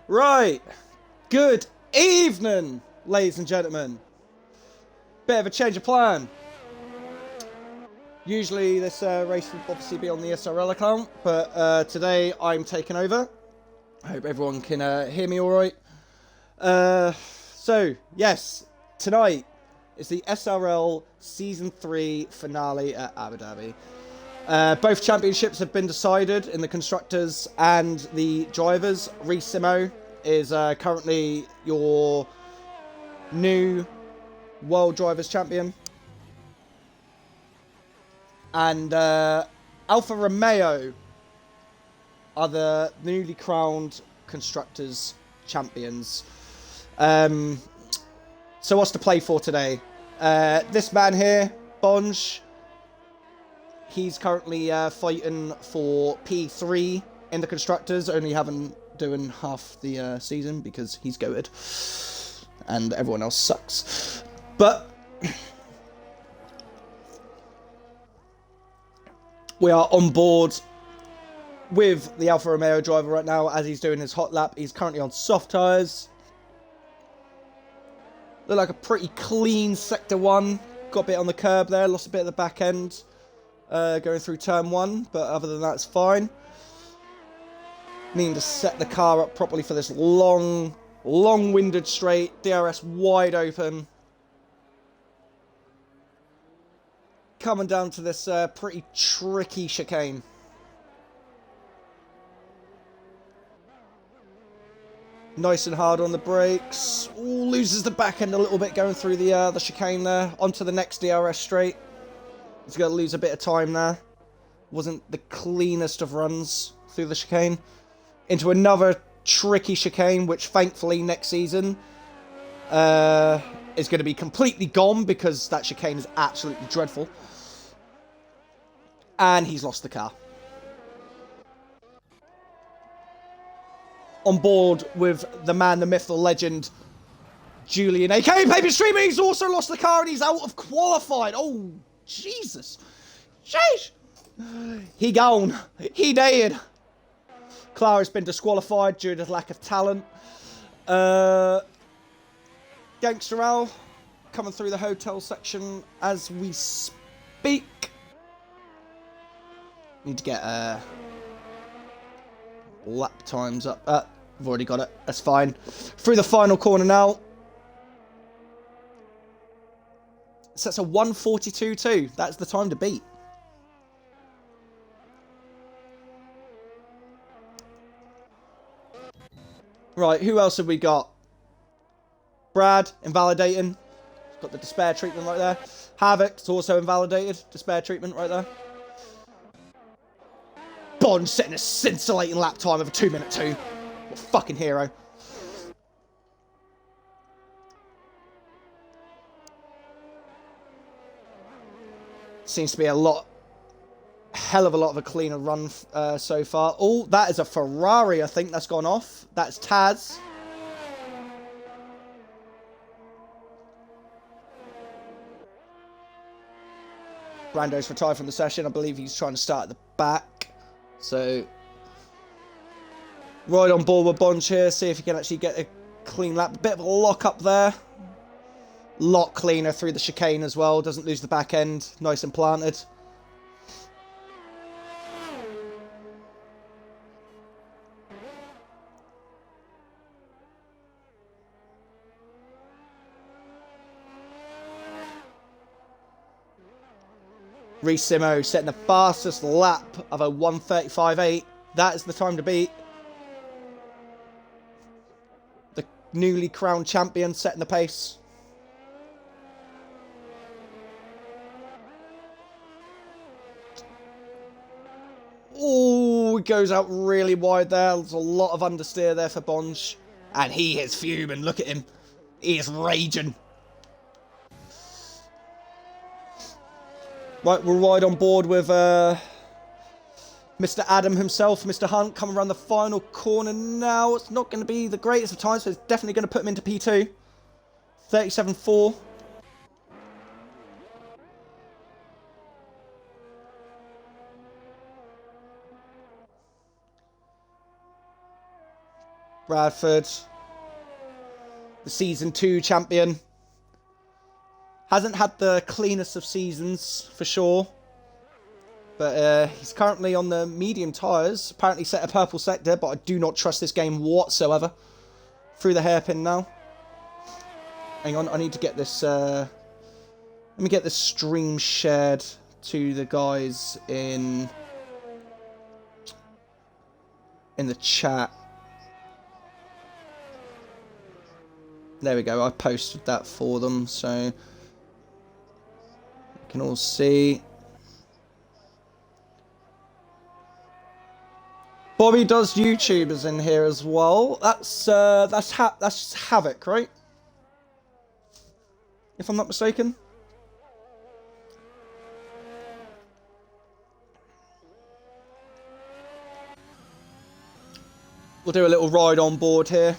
Right. Good evening, ladies and gentlemen. Bit of a change of plan. Usually this race would obviously be on the SRL account, but today I'm taking over. I hope everyone can hear me all right. So, yes, tonight is the SRL Season 3 finale at Abu Dhabi. Both championships have been decided in the constructors and the drivers. Reece Simo is currently your new World Drivers Champion. And Alfa Romeo are the newly crowned Constructors Champions. So what's to play for today? This man here, Bonge, he's currently fighting for P3 in the Constructors, only having doing half the season because he's goated and everyone else sucks. But we are on board with the Alfa Romeo driver right now as he's doing his hot lap. He's currently on soft tyres. Look like a pretty clean Sector 1. Got a bit on the curb there, lost a bit at the back end going through turn 1, but other than that, it's fine. Needing to set the car up properly for this long-winded straight. DRS wide open. Coming down to this pretty tricky chicane. Nice and hard on the brakes. Ooh, loses the back end a little bit going through the chicane there. Onto the next DRS straight. He's going to lose a bit of time there. Wasn't the cleanest of runs through the chicane. Into another tricky chicane, which thankfully next season is going to be completely gone because that chicane is absolutely dreadful. And he's lost the car. On board with the man, the myth, the legend, Julian, aka Paper Streamer. He's also lost the car and he's out of qualified. Oh, Jesus. Sheesh. He gone. He dead. Clara's been disqualified due to lack of talent. Gangster Al coming through the hotel section as we speak. Need to get lap times up. I've already got it. That's fine. Through the final corner now. So that's a 1:42.2. That's the time to beat. Right, who else have we got? Brad, invalidating. Got the despair treatment right there. Havoc's also invalidated. Despair treatment right there. Bond setting a scintillating lap time of a 2:02. What a fucking hero. Seems to be hell of a lot of a cleaner run so far. Oh, that is a Ferrari, I think, that's gone off. That's Taz. Brando's retired from the session. I believe he's trying to start at the back. So, Right on board with Bonge here. See if he can actually get a clean lap. A bit of a lock up there. Lot cleaner through the chicane as well. Doesn't lose the back end. Nice and planted. Reece Simo setting the fastest lap of a 1:35.8. That is the time to beat. The newly crowned champion setting the pace. Oh, it goes out really wide there. There's a lot of understeer there for Bonge. And he is fuming. Look at him. He is raging. Right, we'll ride on board with Mr. Adam himself, Mr. Hunt, coming around the final corner now. It's not going to be the greatest of times, but it's definitely going to put him into P2. 37.4. Bradford, the Season 2 champion. Hasn't had the cleanest of seasons, for sure. But he's currently on the medium tyres. Apparently set a purple sector, but I do not trust this game whatsoever. Through the hairpin now. Hang on, I need to get this... let me get this stream shared to the guys in the chat. There we go, I posted that for them, so... can all see. Bobby does YouTubers in here as well. That's Havoc, right? If I'm not mistaken. We'll do a little ride on board here.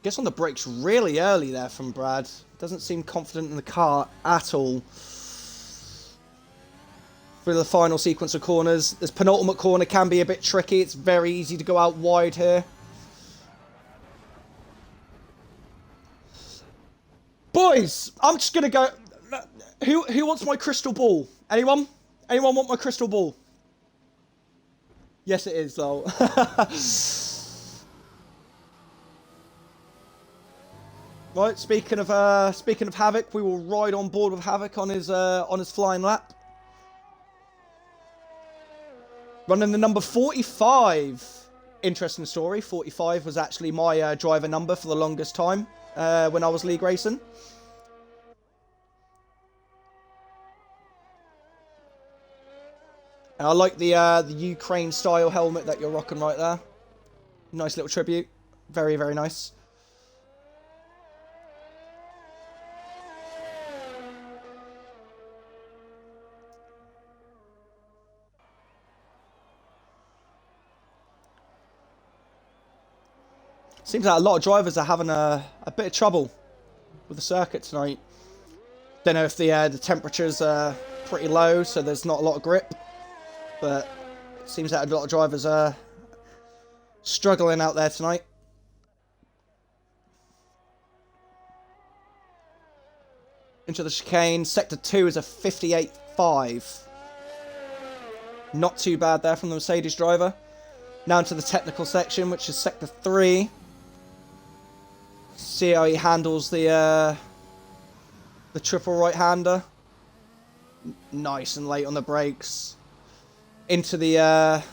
Gets on the brakes really early there from Brad. Doesn't seem confident in the car at all. For the final sequence of corners. This penultimate corner can be a bit tricky. It's very easy to go out wide here. Boys, I'm just going to go... Who wants my crystal ball? Anyone? Anyone want my crystal ball? Yes, it is, though. Right, speaking of Havoc, we will ride on board with Havoc on his flying lap. Running the number 45. Interesting story. 45 was actually my driver number for the longest time when I was league racing. And I like the Ukraine style helmet that you're rocking right there. Nice little tribute. Very, very nice. Seems like a lot of drivers are having a bit of trouble with the circuit tonight. Don't know if the temperatures are pretty low, so there's not a lot of grip. But it seems that a lot of drivers are struggling out there tonight. Into the chicane. Sector 2 is a 58.5. Not too bad there from the Mercedes driver. Now into the technical section, which is Sector 3. See how he handles the triple right-hander. Nice and late on the brakes. Into the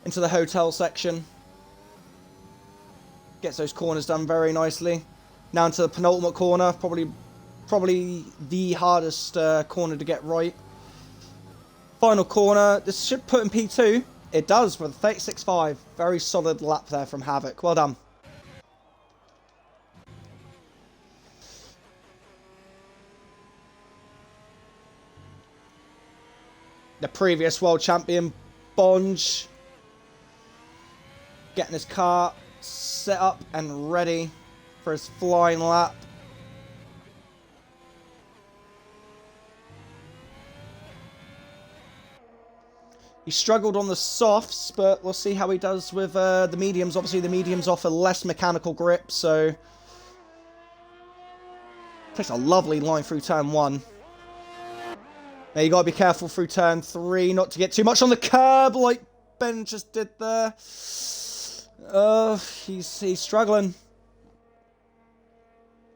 hotel section. Gets those corners done very nicely. Now into the penultimate corner, probably the hardest corner to get right. Final corner. This should put in P2. It does with a 36.5. Very solid lap there from Havoc. Well done. The previous world champion, Bonge, getting his car set up and ready for his flying lap. He struggled on the softs, but we'll see how he does with the mediums. Obviously, the mediums offer less mechanical grip, so... Takes a lovely line through turn 1. Now, you got to be careful through turn 3, not to get too much on the curb like Ben just did there. He's struggling.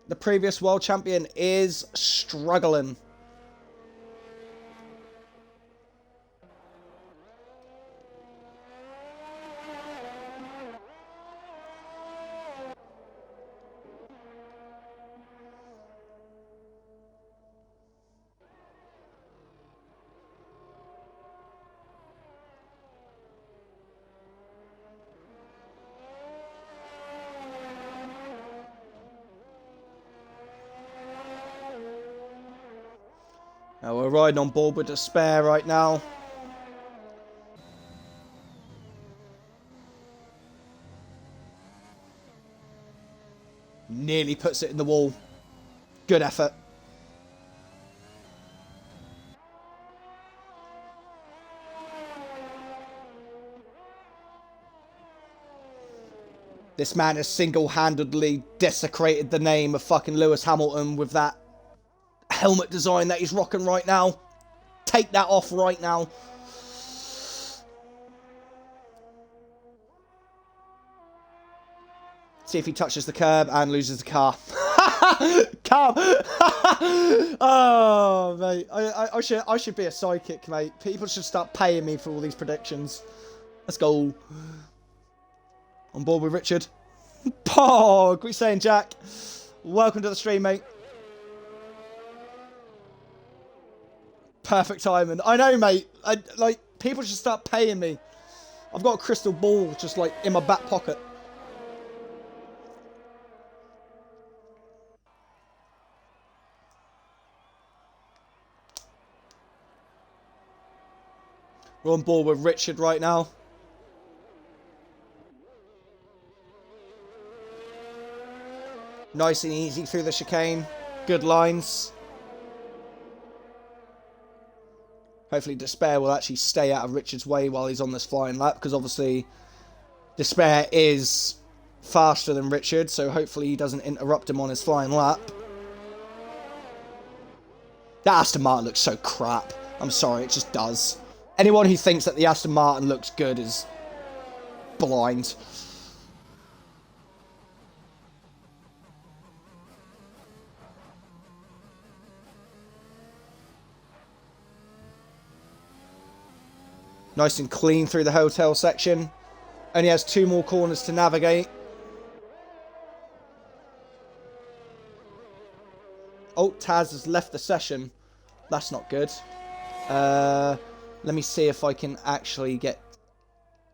The previous world champion is struggling. Now we're riding on board with despair right now. Nearly puts it in the wall. Good effort. This man has single-handedly desecrated the name of fucking Lewis Hamilton with that helmet design that he's rocking right now. Take that off right now. See if he touches the curb and loses the car. Come. Oh, mate. I should be a psychic, mate. People should start paying me for all these predictions. Let's go. On board with Richard. Pog. What are you saying, Jack? Welcome to the stream, mate. Perfect timing. I know, mate. Like, people should start paying me. I've got a crystal ball just, like, in my back pocket. We're on board with Richard right now. Nice and easy through the chicane. Good lines. Hopefully Despair will actually stay out of Richard's way while he's on this flying lap, because obviously Despair is faster than Richard, so hopefully he doesn't interrupt him on his flying lap. That Aston Martin looks so crap. I'm sorry, it just does. Anyone who thinks that the Aston Martin looks good is blind. Nice and clean through the hotel section. Only has 2 more corners to navigate. Oh, Taz has left the session. That's not good. Let me see if I can actually get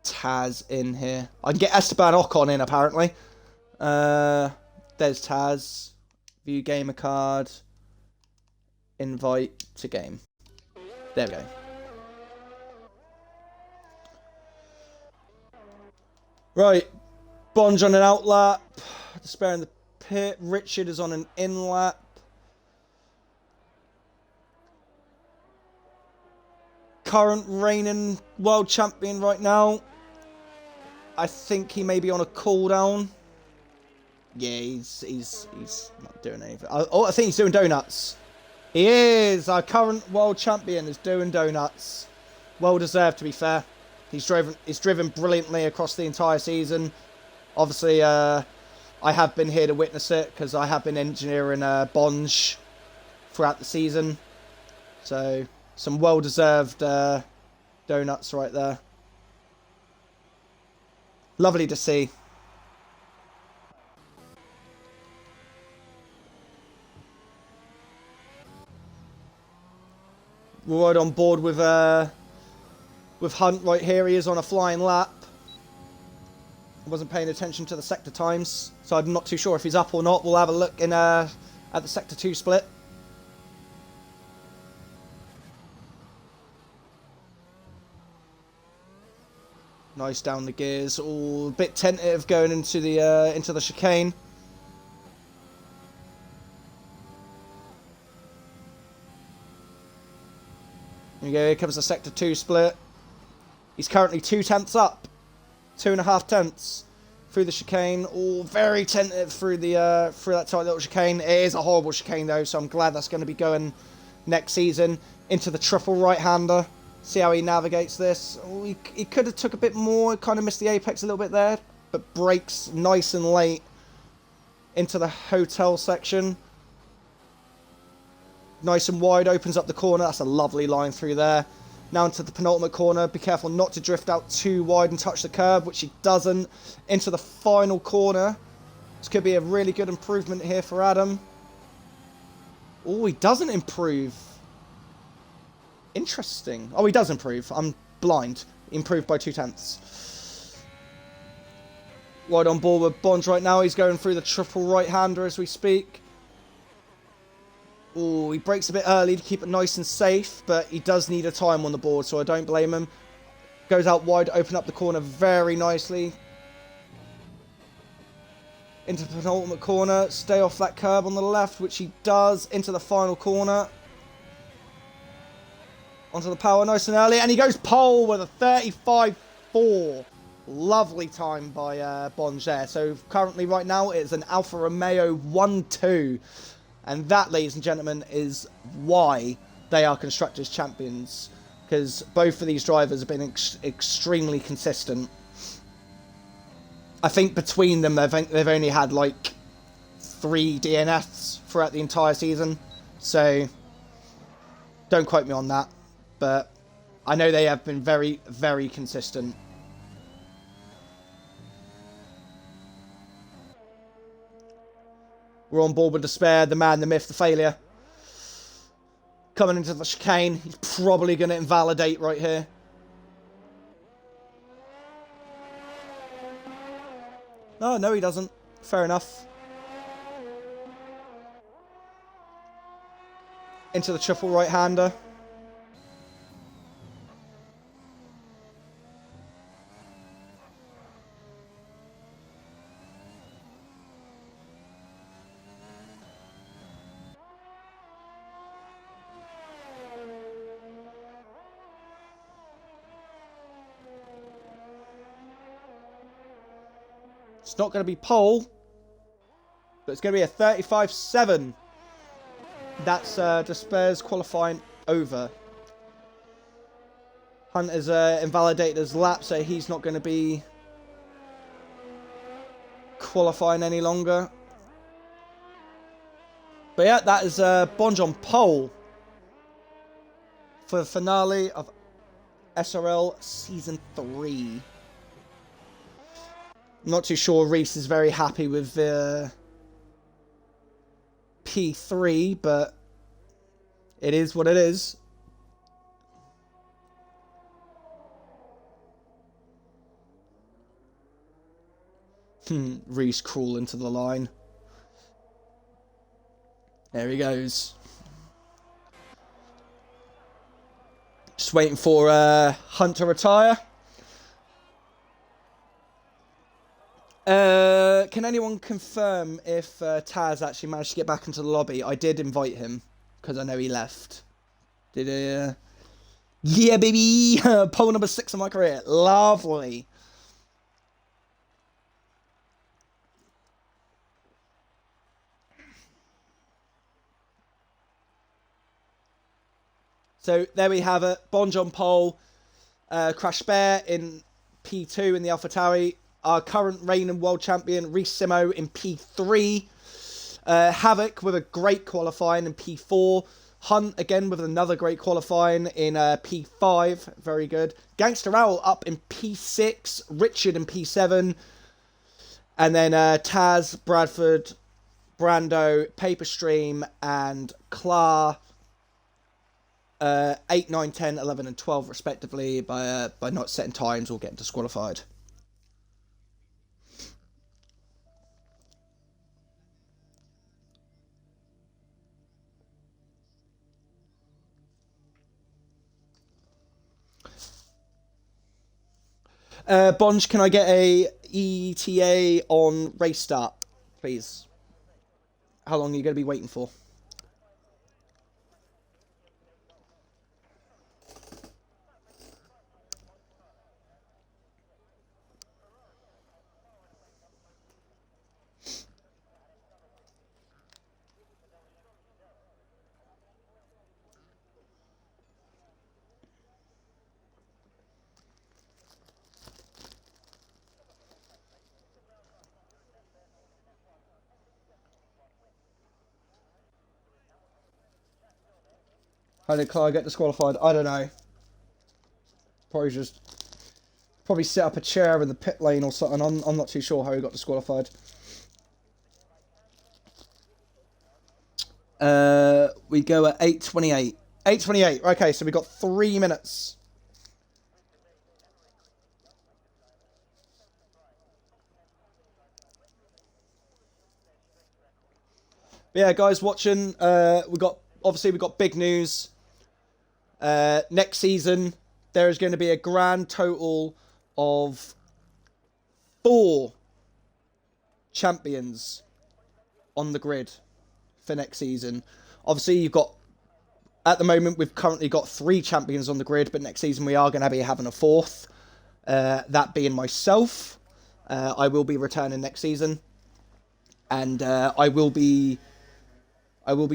Taz in here. I can get Esteban Ocon in, apparently. There's Taz. View gamer card. Invite to game. There we go. Right, Bonge on an out lap, Despair in the pit, Richard is on an in lap. Current reigning world champion right now. I think he may be on a cooldown. Yeah, he's not doing anything. Oh, I think he's doing donuts. He is! Our current world champion is doing donuts. Well deserved, to be fair. He's driven brilliantly across the entire season. Obviously, I have been here to witness it because I have been engineering Bonge throughout the season. So, some well-deserved donuts right there. Lovely to see. We're right on board with Hunt right here. He is on a flying lap. I wasn't paying attention to the sector times, so I'm not too sure if he's up or not. We'll have a look in at the sector 2 split. Nice down the gears. All a bit tentative going into the chicane. Here we go. Here comes the sector 2 split. He's currently 2/10 up. 2.5 tenths through the chicane. All very tentative through the through that tight little chicane. It is a horrible chicane though, so I'm glad that's going to be going next season. Into the triple right-hander. See how he navigates this. Oh, he could have took a bit more. Kind of missed the apex a little bit there, but brakes nice and late into the hotel section. Nice and wide, opens up the corner. That's a lovely line through there. Now into the penultimate corner. Be careful not to drift out too wide and touch the curb, which he doesn't. Into the final corner. This could be a really good improvement here for Adam. Oh, he doesn't improve. Interesting. Oh, he does improve. I'm blind. Improved by 2 tenths. Wide on board with Bond right now. He's going through the triple right-hander as we speak. Oh, he brakes a bit early to keep it nice and safe, but he does need a time on the board, so I don't blame him. Goes out wide, open up the corner very nicely. Into the penultimate corner, stay off that curb on the left, which he does. Into the final corner. Onto the power nice and early, and he goes pole with a 35.4. Lovely time by Bonge there. So currently right now it's an Alfa Romeo 1-2. And that, ladies and gentlemen, is why they are Constructors' Champions. Because both of these drivers have been extremely consistent. I think between them, they've only had like 3 DNFs throughout the entire season. So, don't quote me on that. But I know they have been very, very consistent. We're on board with Despair, the man, the myth, the failure. Coming into the chicane. He's probably going to invalidate right here. Oh, no, he doesn't. Fair enough. Into the triple right-hander. It's not going to be pole, but it's going to be a 35.7. That's Despair's qualifying over. Hunt has invalidated his lap, so he's not going to be qualifying any longer. But yeah, that is Bonge on pole for the finale of SRL Season 3. I'm not too sure Reese is very happy with P3, but it is what it is. Reese crawling to the line. There he goes. Just waiting for Hunt to retire. Can anyone confirm if Taz actually managed to get back into the lobby? I did invite him, because I know he left. Did he? Yeah, baby! Pole number 6 in my career. Lovely. So, there we have it. Bonge on pole. Crash Bear in P2 in the AlphaTauri. Our current reigning world champion, Reese Simo, in P3. Havoc with a great qualifying in P4. Hunt, again, with another great qualifying in P5. Very good. Gangster Owl up in P6. Richard in P7. And then Taz, Bradford, Brando, Paperstream, and Klar. 8, 9, 10, 11, and 12, respectively, by not setting times or getting disqualified. Bonge, can I get a ETA on race start, please? How long are you going to be waiting for? How did Clyde get disqualified? I don't know. Probably set up a chair in the pit lane or something. I'm not too sure how he got disqualified. We go at 8:28. 8:28. Okay, so we got 3 minutes. But yeah, guys watching, we got big news. Next season, there is going to be a grand total of 4 champions on the grid for next season. Obviously, at the moment, we've currently got 3 champions on the grid, but next season we are going to be having a 4th. That being myself. I will be returning next season, and I will be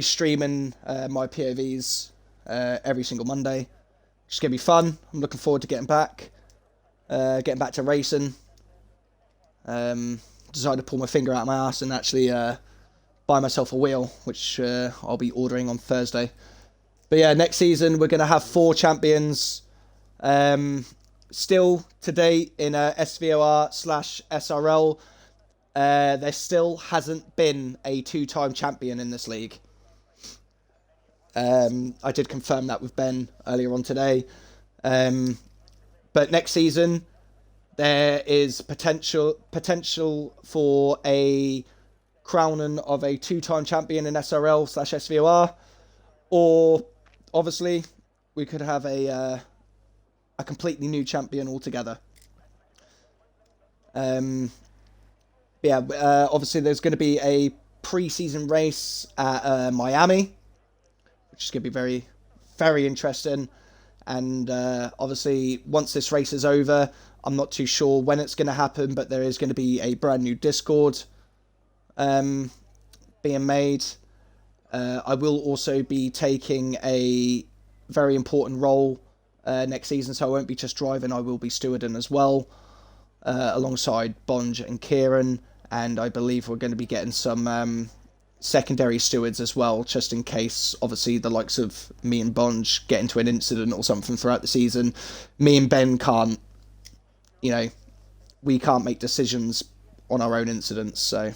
streaming my POVs every single Monday. It's going to be fun. I'm looking forward to getting back to racing. Decided to pull my finger out of my ass and actually buy myself a wheel, which I'll be ordering on Thursday. But yeah, next season we're going to have 4 champions. Still to date in SVOR/SRL, there still hasn't been a 2-time champion in this league. I did confirm that with Ben earlier on today. But next season, there is potential for a crowning of a 2-time champion in SRL/SVOR, or obviously we could have a completely new champion altogether. Obviously there's going to be a pre-season race at Miami, which is going to be very, very interesting. And obviously, once this race is over, I'm not too sure when it's going to happen, but there is going to be a brand new Discord being made. I will also be taking a very important role next season, so I won't be just driving, I will be stewarding as well, alongside Bonge and Kieran, and I believe we're going to be getting some secondary stewards as well, just in case, obviously, the likes of me and Bonge get into an incident or something throughout the season. Me and Ben can't, we can't make decisions on our own incidents, so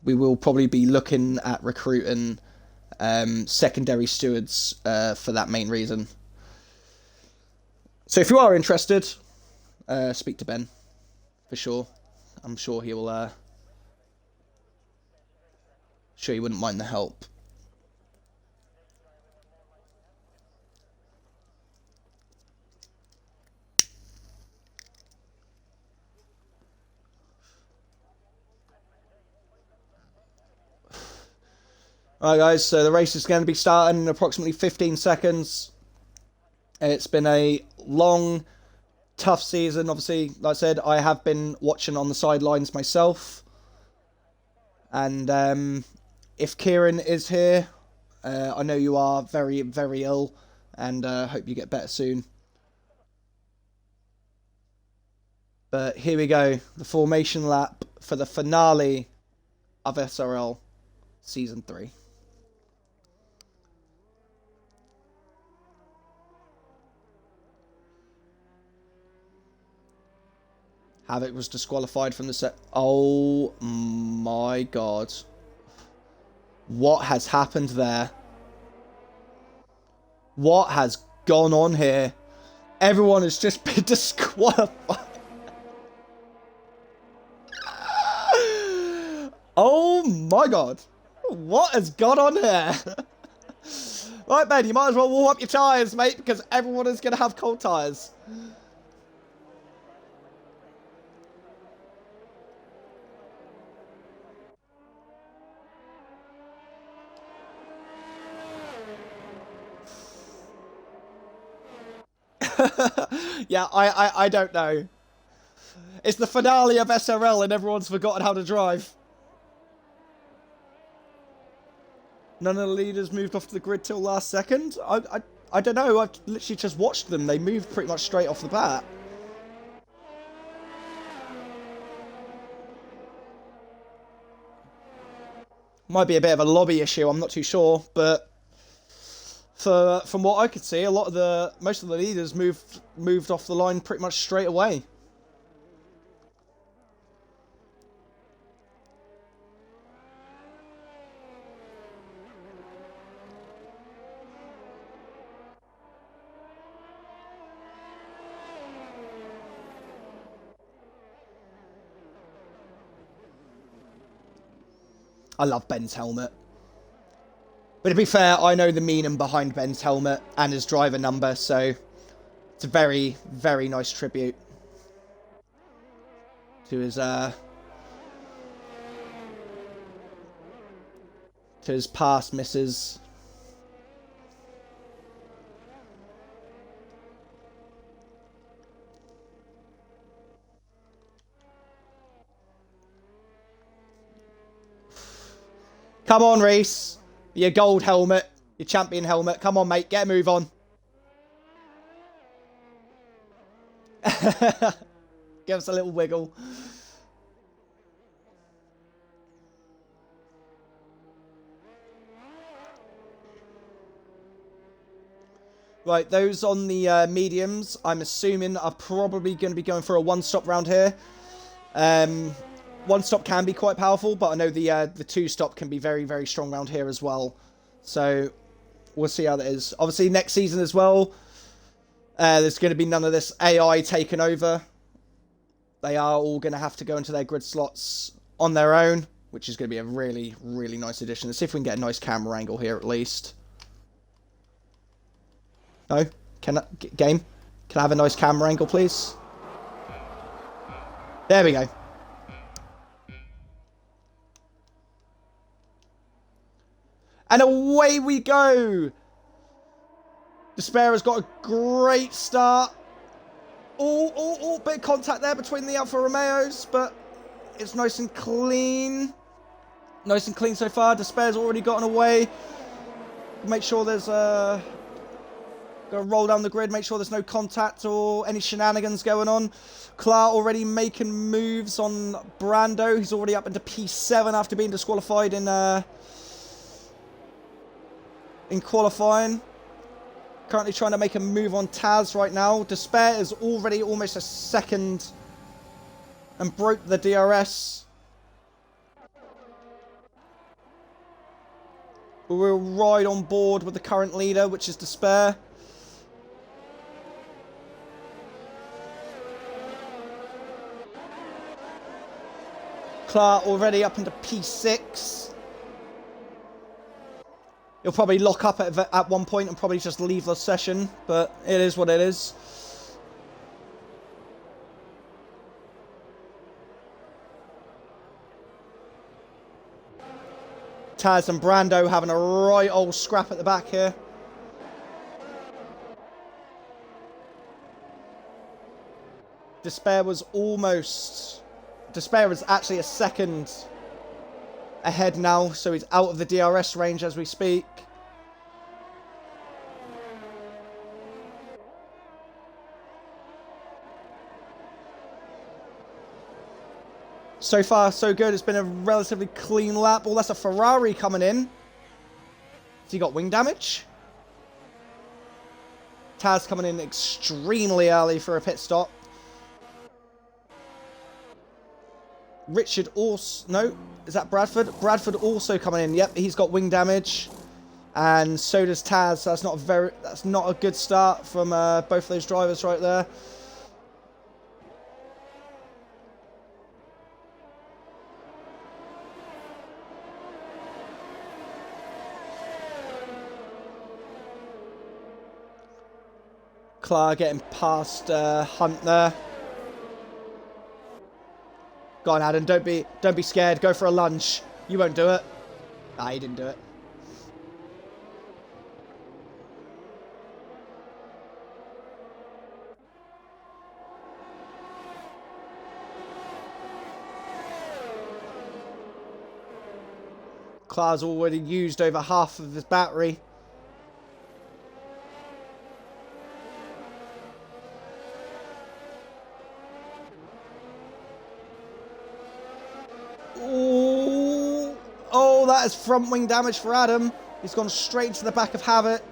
we will probably be looking at recruiting secondary stewards for that main reason. So if you are interested, speak to Ben, for sure. I'm sure he will... sure you wouldn't mind the help. Alright guys, so the race is going to be starting in approximately 15 seconds. It's been a long, tough season. Obviously, like I said, I have been watching on the sidelines myself. And if Kieran is here, I know you are very, very ill, and hope you get better soon. But here we go, the formation lap for the finale of SRL Season 3. Havoc was disqualified from the set. Oh my god. What has happened there? What has gone on here? Everyone has just been disqualified. Oh my god. What has gone on here? Right, Ben, you might as well warm up your tyres, mate, because everyone is going to have cold tyres. Yeah, I don't know. It's the finale of SRL and everyone's forgotten how to drive. None of the leaders moved off the grid till last second. I don't know. I've literally just watched them. They moved pretty much straight off the bat. Might be a bit of a lobby issue. I'm not too sure, but from what I could see, most of the leaders moved off the line pretty much straight away. I love Ben's helmet. But to be fair, I know the meaning behind Ben's helmet and his driver number, so it's a very, very nice tribute to his past misses. Come on, Reese. Your gold helmet. Your champion helmet. Come on, mate. Get a move on. Give us a little wiggle. Right, those on the mediums, I'm assuming, are probably going to be going for a one-stop round here. One stop can be quite powerful, but I know the two stop can be very, very strong round here as well. So we'll see how that is. Obviously, next season as well, there's going to be none of this AI taking over. They are all going to have to go into their grid slots on their own, which is going to be a really, really nice addition. Let's see if we can get a nice camera angle here at least. No? Game? Can I have a nice camera angle, please? There we go. And away we go. Despair has got a great start. Oh, bit of contact there between the Alfa Romeos, but it's nice and clean. Nice and clean so far. Despair's already gotten away. Make sure there's Gotta roll down the grid, make sure there's no contact or any shenanigans going on. Clark already making moves on Brando. He's already up into P7 after being disqualified in qualifying. Currently trying to make a move on Taz right now. Despair is already almost a second and broke the DRS. We're right on board with the current leader, which is Despair. Clark already up into P6. He'll probably lock up at one point and probably just leave the session, but it is what it is. Taz and Brando having a right old scrap at the back here. Despair was actually a second ahead now, so he's out of the DRS range as we speak. So far, so good. It's been a relatively clean lap. Oh, that's a Ferrari coming in. Has he got wing damage? Taz coming in extremely early for a pit stop. Richard also... No, is that Bradford? Bradford also coming in. Yep, he's got wing damage. And so does Taz. So that's not a good start from both those drivers right there. Clark getting past Hunt there. Go on, Adam. Don't be scared. Go for a lunge. You won't do it. Ah, he didn't do it. Clark's already used over half of his battery. Oh, that is front wing damage for Adam. He's gone straight into the back of Havoc.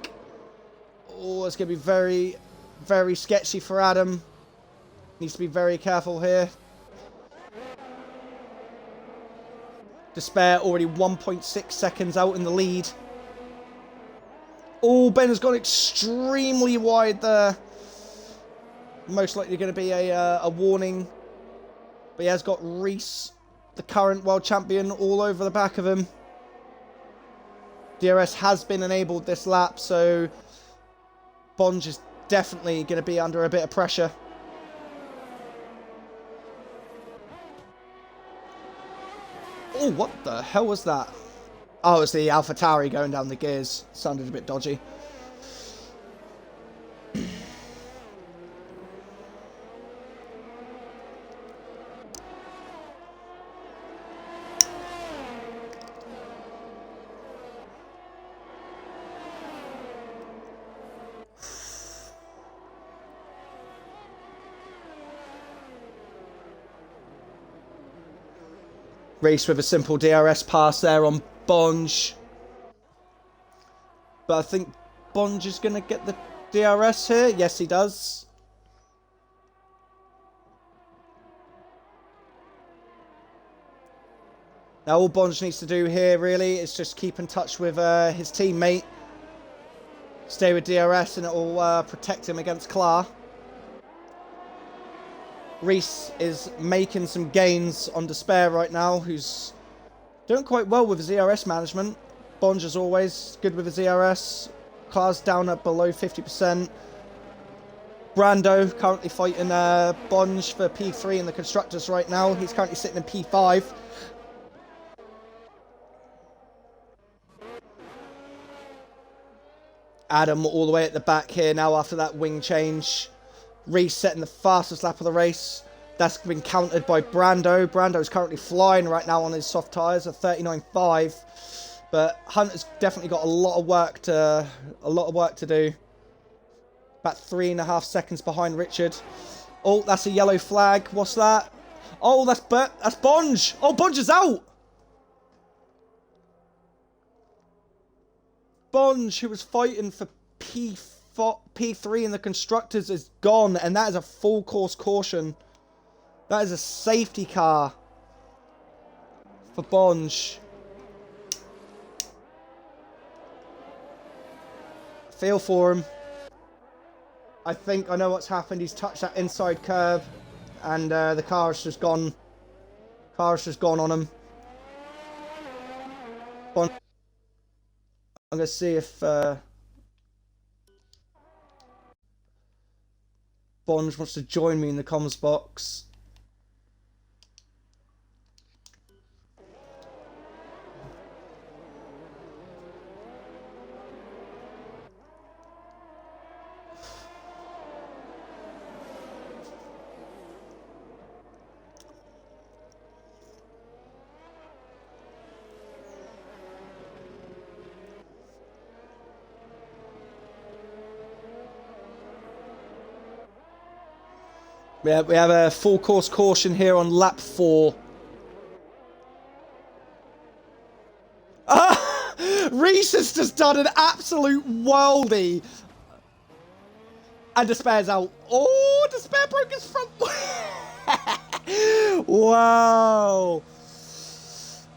Oh, it's going to be very, very sketchy for Adam. Needs to be very careful here. Despair already 1.6 seconds out in the lead. Oh, Ben has gone extremely wide there. Most likely going to be a warning. But he has got Reese, the current world champion, all over the back of him. DRS has been enabled this lap, so Bonge is definitely going to be under a bit of pressure. Oh, what the hell was that? Oh, it's the AlphaTauri going down the gears. Sounded a bit dodgy. Reese with a simple DRS pass there on Bonge. But I think Bonge is going to get the DRS here. Yes, he does. Now all Bonge needs to do here really is just keep in touch with his teammate. Stay with DRS and it will protect him against Clar. Reese is making some gains on Despair right now, who's doing quite well with his ERS management. Bonge, as always, good with his ERS. Clar's down at below 50%. Brando currently fighting Bonge for P3 in the Constructors right now. He's currently sitting in P5. Adam all the way at the back here now after that wing change. Reese setting the fastest lap of the race. That's been countered by Brando. Brando's currently flying right now on his soft tyres at 39.5. But Hunter's definitely got a lot of work to do. About 3.5 seconds behind Richard. Oh, that's a yellow flag. What's that? Oh, that's Bonge. Oh, Bonge is out. Bonge, who was fighting for P3 in the Constructors, is gone, and that is a full course caution. That is a safety car for Bonge. Feel for him. I think I know what's happened. He's touched that inside curb, and the car has just gone. On him. Bonge. I'm gonna see if Bonge wants to join me in the comms box. We have a full course caution here on lap 4. Reese has just done an absolute worldie. And Despair's out. Oh, Despair broke his front. Wow.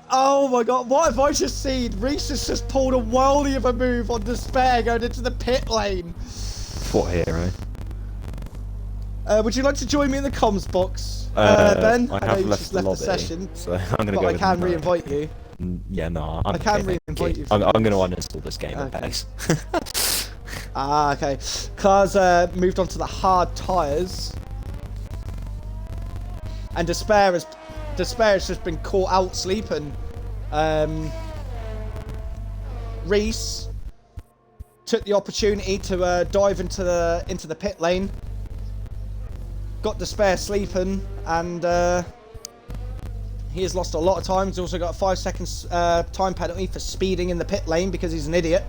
Oh my god, what have I just seen? Reese has just pulled a worldie of a move on Despair going into the pit lane. What hero? Would you like to join me in the comms box, Ben? I have left the lobby, session, so I'm going to go. But I can re-invite you. Yeah, no, I can re-invite you. I'm going to uninstall this game at pace. Okay. Clar's moved on to the hard tyres, and Despair has just been caught out sleeping. Reese took the opportunity to dive into the pit lane. Got Despair sleeping, and he has lost a lot of time. He's also got a 5 seconds time penalty for speeding in the pit lane because he's an idiot.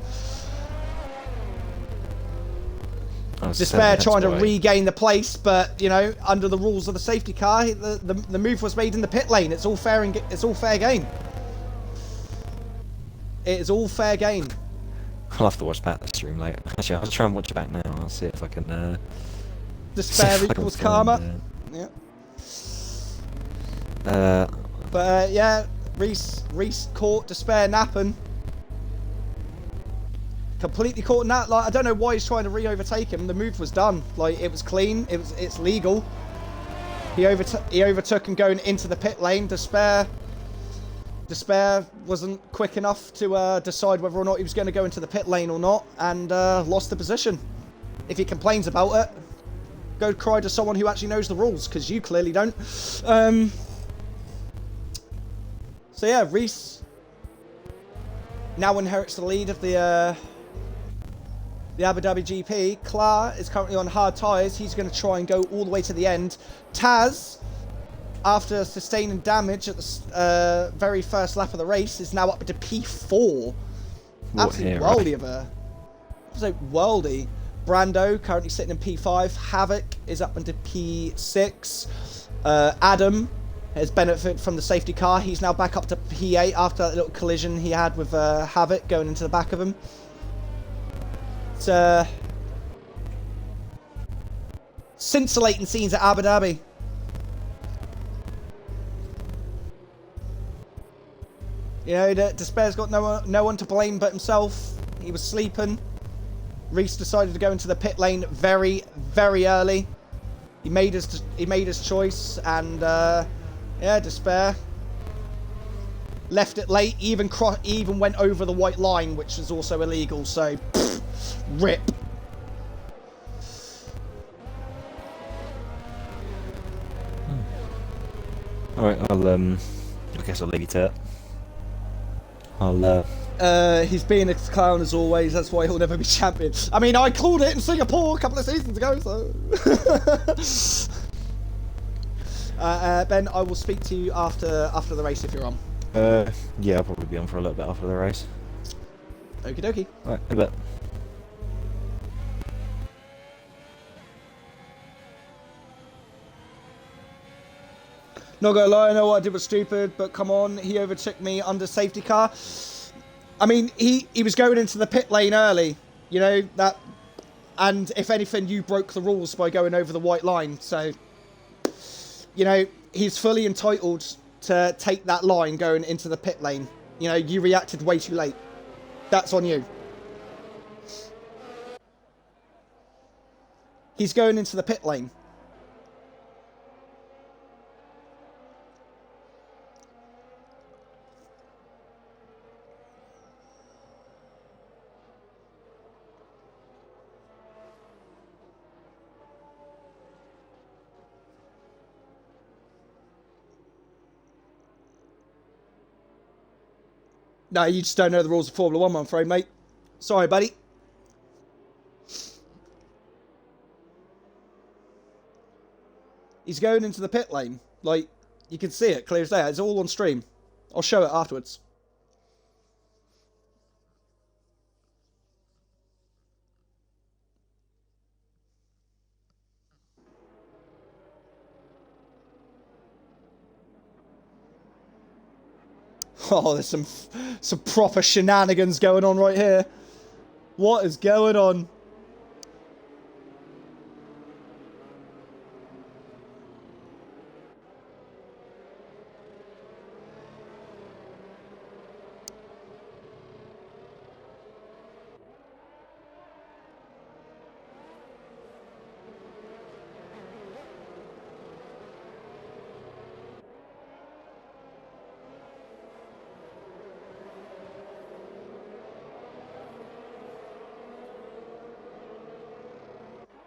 Despair trying to regain the place, but you know, under the rules of the safety car, the move was made in the pit lane. It's all fair it's all fair game. It is all fair game. I'll have to watch back the stream later. Actually, I'll try and watch it back now. I'll see if I can. Despair see if I can equals find, karma. Yeah. Yeah, Reese caught Despair napping. Completely caught in that. Like, I don't know why he's trying to re-overtake him. The move was done. Like, it was clean. It's legal. He overtook him going into the pit lane. Despair wasn't quick enough to decide whether or not he was going to go into the pit lane or not, and lost the position. If he complains about it, go cry to someone who actually knows the rules, because you clearly don't. So yeah, Reese now inherits the lead of the Abu Dhabi GP. Klar is currently on hard tyres. He's going to try and go all the way to the end. Taz, after sustaining damage at the very first lap of the race, is now up to P4. Absolute worldy of her. Absolute worldy. Brando, currently sitting in P5. Havoc is up into P6. Adam has benefited from the safety car. He's now back up to P8 after that little collision he had with Havoc going into the back of him. It's scintillating scenes at Abu Dhabi. You know, Despair's got no one to blame but himself. He was sleeping. Reese decided to go into the pit lane very, very early. He made his choice, and yeah, Despair left it late. Even went over the white line, which is also illegal. So, pff, rip. All right, I guess I'll leave you to it. He's being a clown as always. That's why he'll never be champion. I mean, I called it in Singapore a couple of seasons ago, so. Ben, I will speak to you after the race if you're on. Yeah, I'll probably be on for a little bit after the race. Okie dokie. All right, a bit. Not gonna lie, I know what I did was stupid, but come on, he overtook me under safety car. I mean, he was going into the pit lane early, you know, that, and if anything, you broke the rules by going over the white line, so, you know, he's fully entitled to take that line going into the pit lane. You know, you reacted way too late. That's on you. He's going into the pit lane. No, you just don't know the rules of Formula 1, I'm afraid, mate. Sorry, buddy. He's going into the pit lane. Like, you can see it clear as day. It's all on stream. I'll show it afterwards. Oh, there's some proper shenanigans going on right here. What is going on?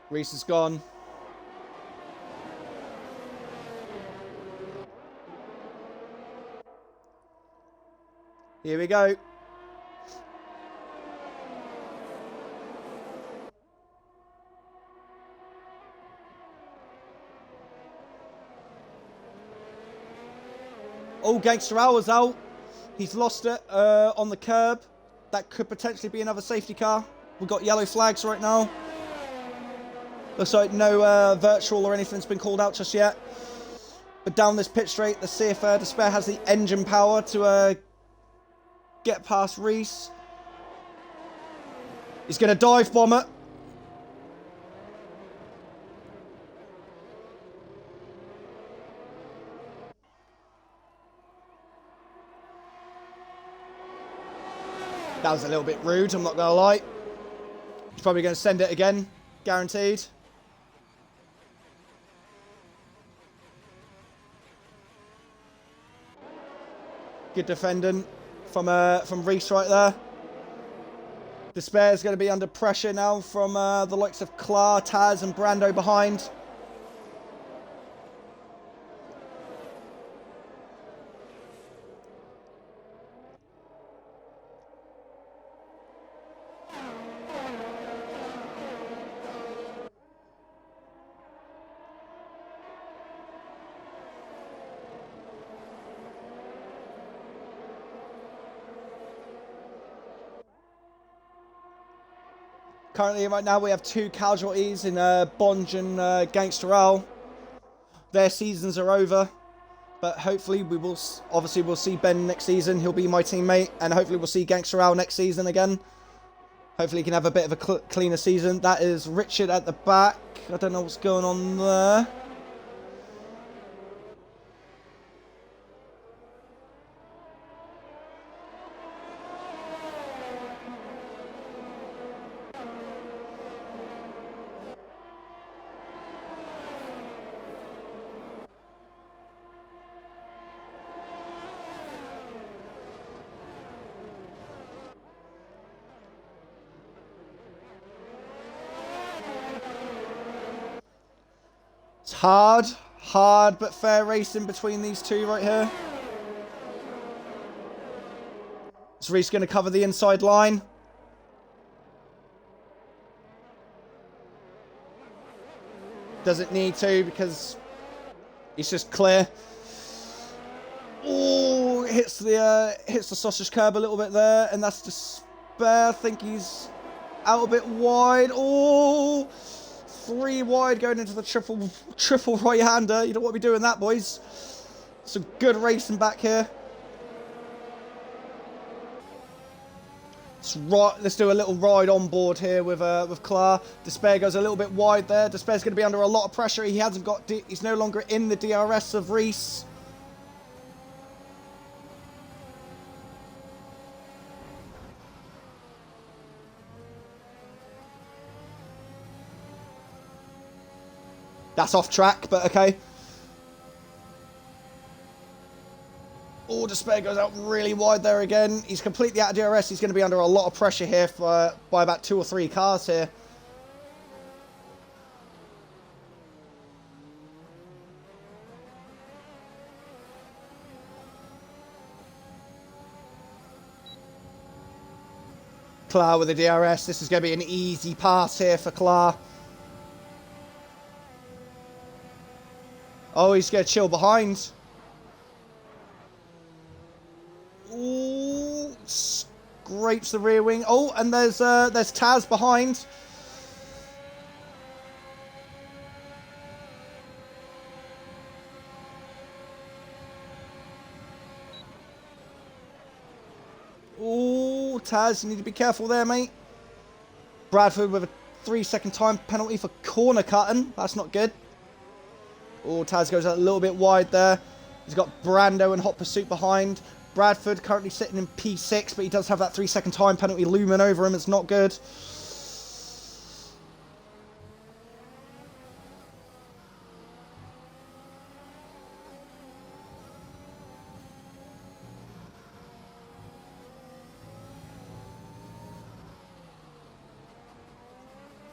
Reese is gone. Here we go. Oh, Gangster Hour's out. He's lost it on the curb. That could potentially be another safety car. We've got yellow flags right now. Looks like no virtual or anything's been called out just yet. But down this pit straight, let's see if Despair has the engine power to get past Reese. He's going to dive bomb it. That was a little bit rude, I'm not going to lie. He's probably going to send it again, guaranteed. Good defending from Reese right there. Despair is going to be under pressure now from the likes of Clar, Taz and Brando behind. Currently, right now, we have 2 casualties in Bonj and Gangster. Their seasons are over, but hopefully we will. Obviously, we'll see Ben next season. He'll be my teammate, and hopefully we'll see Gangster next season again. Hopefully, he can have a bit of a cleaner season. That is Richard at the back. I don't know what's going on there. It's hard but fair racing between these two right here. Is Reese going to cover the inside line? Doesn't need to because he's just clear. Oh, hits the sausage curb a little bit there, and that's Despair. I think he's out a bit wide. Oh, 3 wide going into the triple right-hander. You don't want to be doing that, boys. Some good racing back here. Let's do a little ride on board here with Clar. Despair goes a little bit wide there. Despair's going to be under a lot of pressure. He's no longer in the DRS of Reese. That's off track, but okay. Oh, Despair goes out really wide there again. He's completely out of DRS. He's going to be under a lot of pressure here by about 2 or 3 cars here. Clar with the DRS. This is going to be an easy pass here for Clar. Oh, he's going to chill behind. Ooh, scrapes the rear wing. Oh, and there's Taz behind. Ooh, Taz, you need to be careful there, mate. Bradford with a 3-second time penalty for corner cutting. That's not good. Oh, Taz goes a little bit wide there. He's got Brando and Hot Pursuit behind. Bradford currently sitting in P6, but he does have that 3-second time penalty looming over him. It's not good.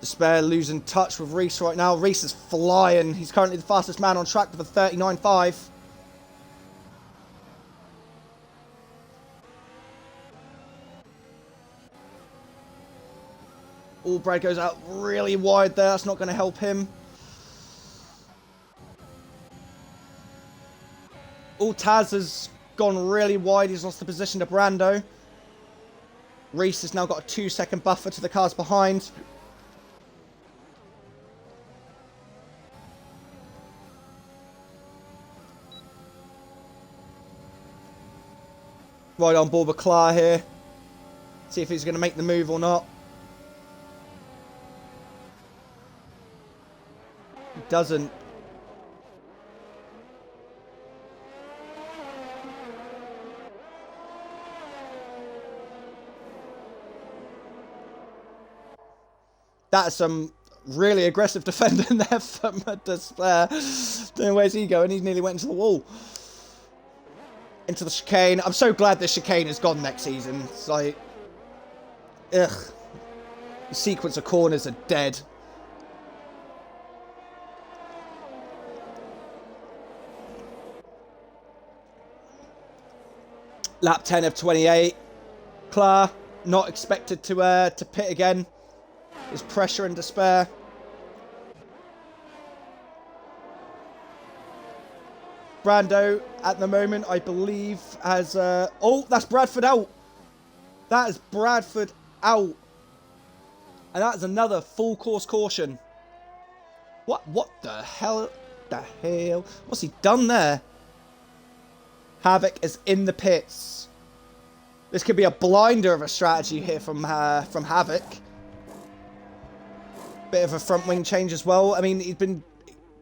Despair losing touch with Reese right now. Reese is flying. He's currently the fastest man on track with a 39.5. Oh, Brad goes out really wide there. That's not going to help him. Oh, Taz has gone really wide. He's lost the position to Brando. Reese has now got a 2-second buffer to the cars behind. Right on board with Clar here. See if he's going to make the move or not. doesn't. That's some really aggressive defending there from Despair. Don't know where's he going. He nearly went into the wall. Into the chicane. I'm so glad this chicane is gone next season. It's like, ugh. The sequence of corners are dead. Lap 10 of 28. Clar not expected to pit again. There's pressure and Despair. Brando, at the moment, I believe, has... oh, that's Bradford out. That is Bradford out. And that is another full course caution. What the hell? The hell? What's he done there? Havoc is in the pits. This could be a blinder of a strategy here from Havoc. Bit of a front wing change as well. I mean, he's been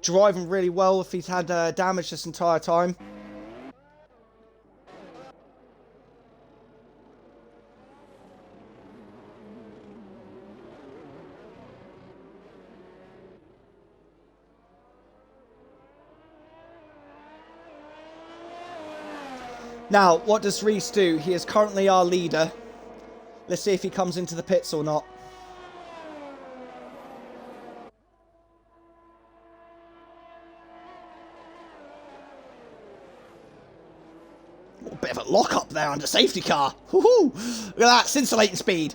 driving really well if he's had damage this entire time. Now, what does Reese do? He is currently our leader. Let's see if he comes into the pits or not. Oh, a bit of a lock up there under safety car. Woohoo! Look at that, scintillating speed.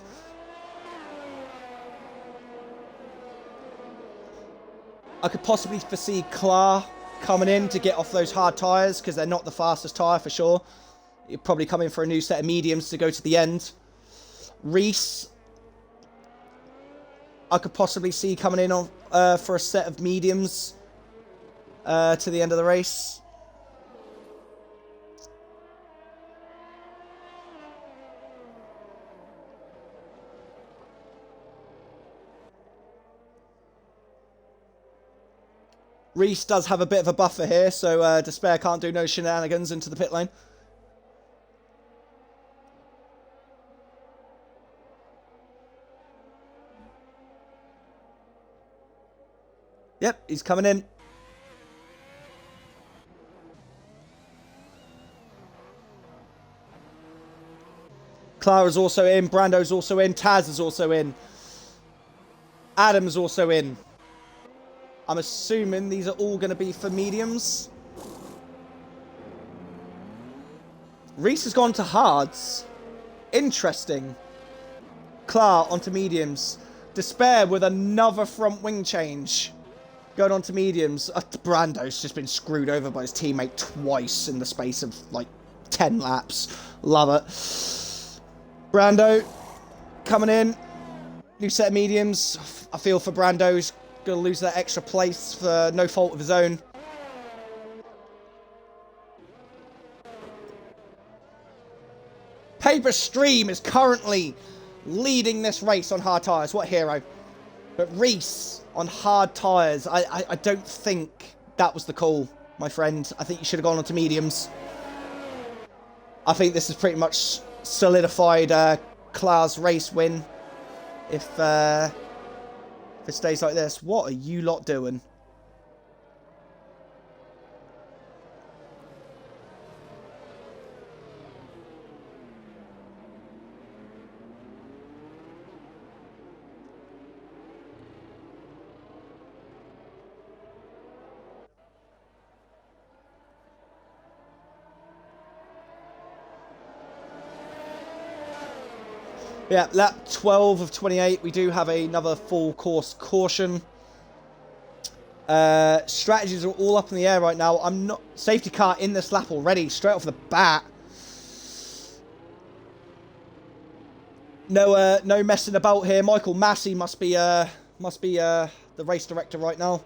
I could possibly foresee Clar coming in to get off those hard tyres because they're not the fastest tyre for sure. You're probably coming for a new set of mediums to go to the end. Reese, I could possibly see coming in on for a set of mediums to the end of the race. Reese does have a bit of a buffer here, so Despair can't do no shenanigans into the pit lane. Yep, he's coming in. Clara's also in, Brando's also in, Taz is also in. Adam's also in. I'm assuming these are all going to be for mediums. Reese has gone to hards. Interesting. Clar onto mediums. Despair with another front wing change. Going on to mediums. Brando's just been screwed over by his teammate twice in the space of like 10 laps. Love it. Brando coming in. New set of mediums. I feel for Brando. He's going to lose that extra place for no fault of his own. Paper Stream is currently leading this race on hard tyres. What hero. But Reese on hard tyres. I don't think that was the call, my friend. I think you should have gone on to mediums. I think this is pretty much solidified Clar's race win. If it stays like this. What are you lot doing? Yeah, lap 12 of 28, we do have another full course caution. Strategies are all up in the air right now. I'm not... Safety car in this lap already, straight off the bat. No messing about here. Michael Massey must be the race director right now.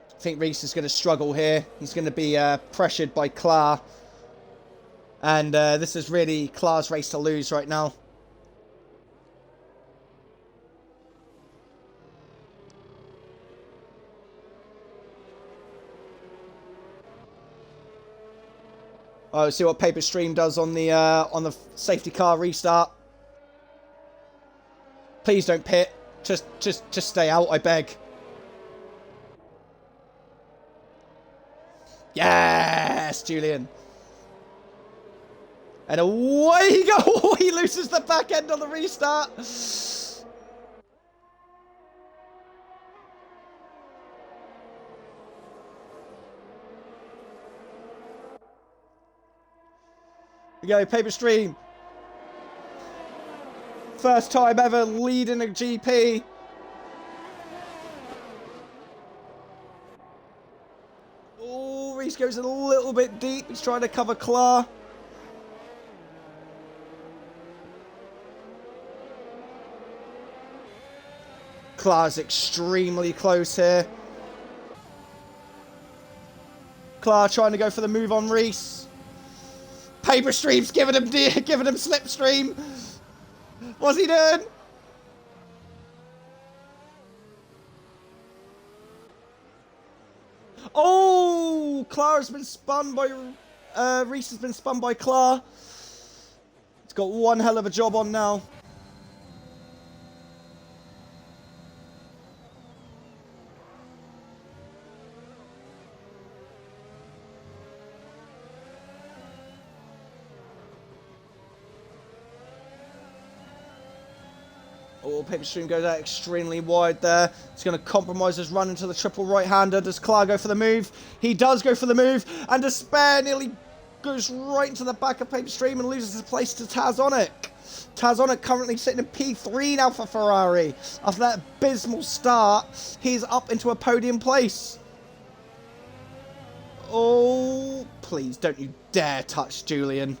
I think Reese is going to struggle here. He's going to be pressured by Clar. And this is really Clar's race to lose right now. Oh, see what Paper Stream does on the safety car restart. Please don't pit. Just stay out, I beg. Yes, Julian. And away he goes. He loses the back end on the restart. We go, Paper Stream. First time ever leading a GP. Oh, Reese goes a little bit deep. He's trying to cover Clar. Clar's extremely close here. Clar trying to go for the move on Reese. Paper Stream's giving him slipstream. What's he doing? Oh, Clar's been spun by Reese has been spun by Clar. He's got one hell of a job on now. Oh, Paper Stream goes out extremely wide there. It's going to compromise his run into the triple right-hander. Does Clar go for the move? He does go for the move. And Despair nearly goes right into the back of Paper Stream and loses his place to Tazonic. Tazonic currently sitting in P3 now for Ferrari. After that abysmal start, he's up into a podium place. Oh, please don't you dare touch Julian.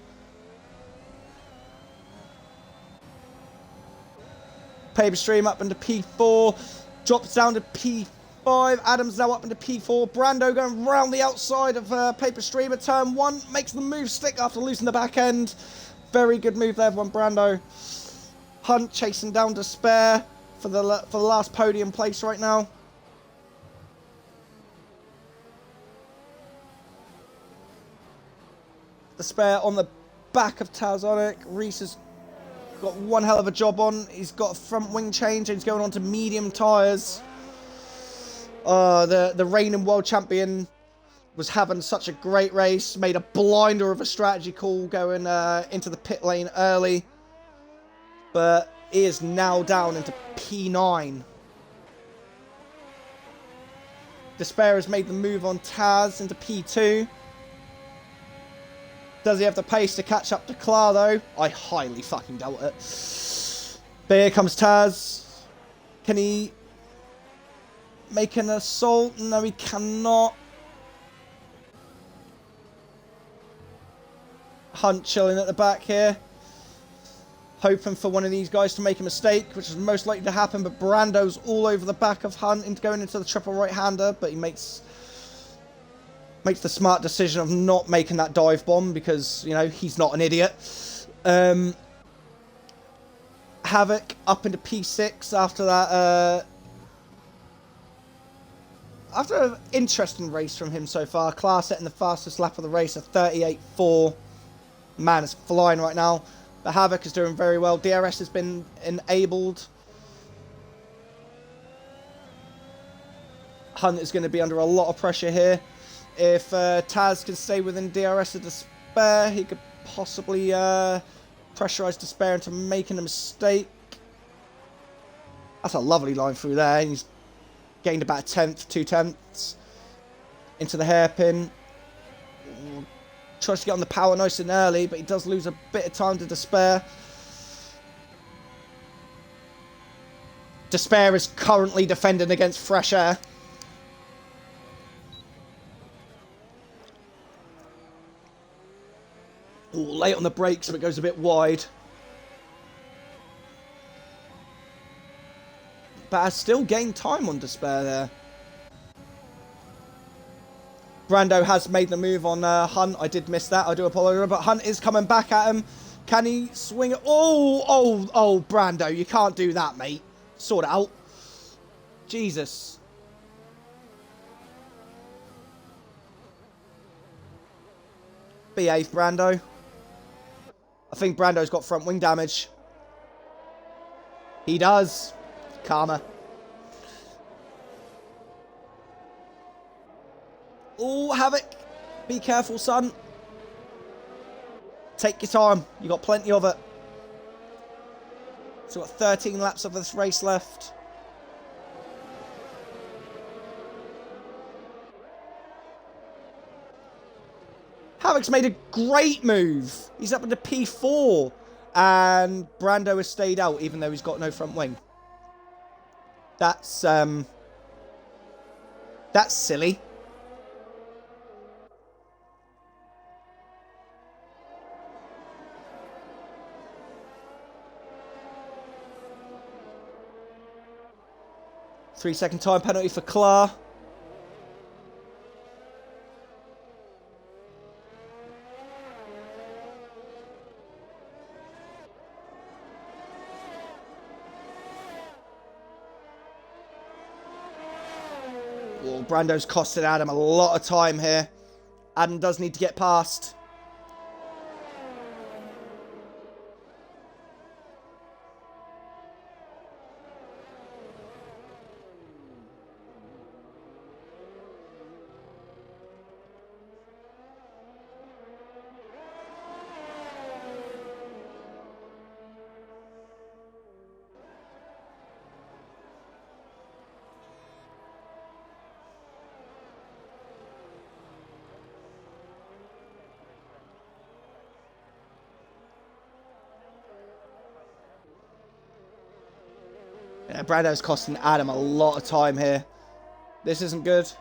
Paper Stream up into P4, drops down to P5. Adams now up into P4. Brando going round the outside of Paper Stream at turn 1. Makes the move stick after losing the back end. Very good move there from Brando. Hunt chasing down Despair for the last podium place right now. Despair on the back of Tazonic. Reese has got one hell of a job on. He's got a front wing change and he's going on to medium tyres. The reigning world champion was having such a great race. Made a blinder of a strategy call going into the pit lane early. But he is now down into P9. Despair has made the move on Taz into P2. Does he have the pace to catch up to Clar, though? I highly fucking doubt it. But here comes Taz. Can he make an assault? No, he cannot. Hunt chilling at the back here. Hoping for one of these guys to make a mistake, which is most likely to happen. But Brando's all over the back of Hunt and going into the triple right-hander. But he makes the smart decision of not making that dive bomb because, you know, he's not an idiot. Havoc up into P6 after that. After an interesting race from him so far. Clar setting the fastest lap of the race at 38.4. Man is flying right now. But Havoc is doing very well. DRS has been enabled. Hunt is going to be under a lot of pressure here. If Taz can stay within DRS of Despair, he could possibly pressurize Despair into making a mistake. That's a lovely line through there. He's gained about a tenth, 2 tenths into the hairpin. Tries to get on the power nice and early, but he does lose a bit of time to Despair. Despair is currently defending against fresh air. Ooh, late on the brakes, so it goes a bit wide. But has still gained time on Despair there. Brando has made the move on Hunt. I did miss that. I do apologize. But Hunt is coming back at him. Can he swing it? Oh, Brando. You can't do that, mate. Sort it out. Jesus. Behave, Brando. I think Brando's got front wing damage. He does. Karma. Oh, Havoc. Be careful, son. Take your time. You got plenty of it. So we've got 13 laps of this race left. Havoc's made a great move. He's up into P4. And Brando has stayed out, even though he's got no front wing. That's silly. Three-second time penalty for Clar. Well, Brando's costed Adam a lot of time here. Adam does need to get past. Yeah, Brando's costing Adam a lot of time here. This isn't good.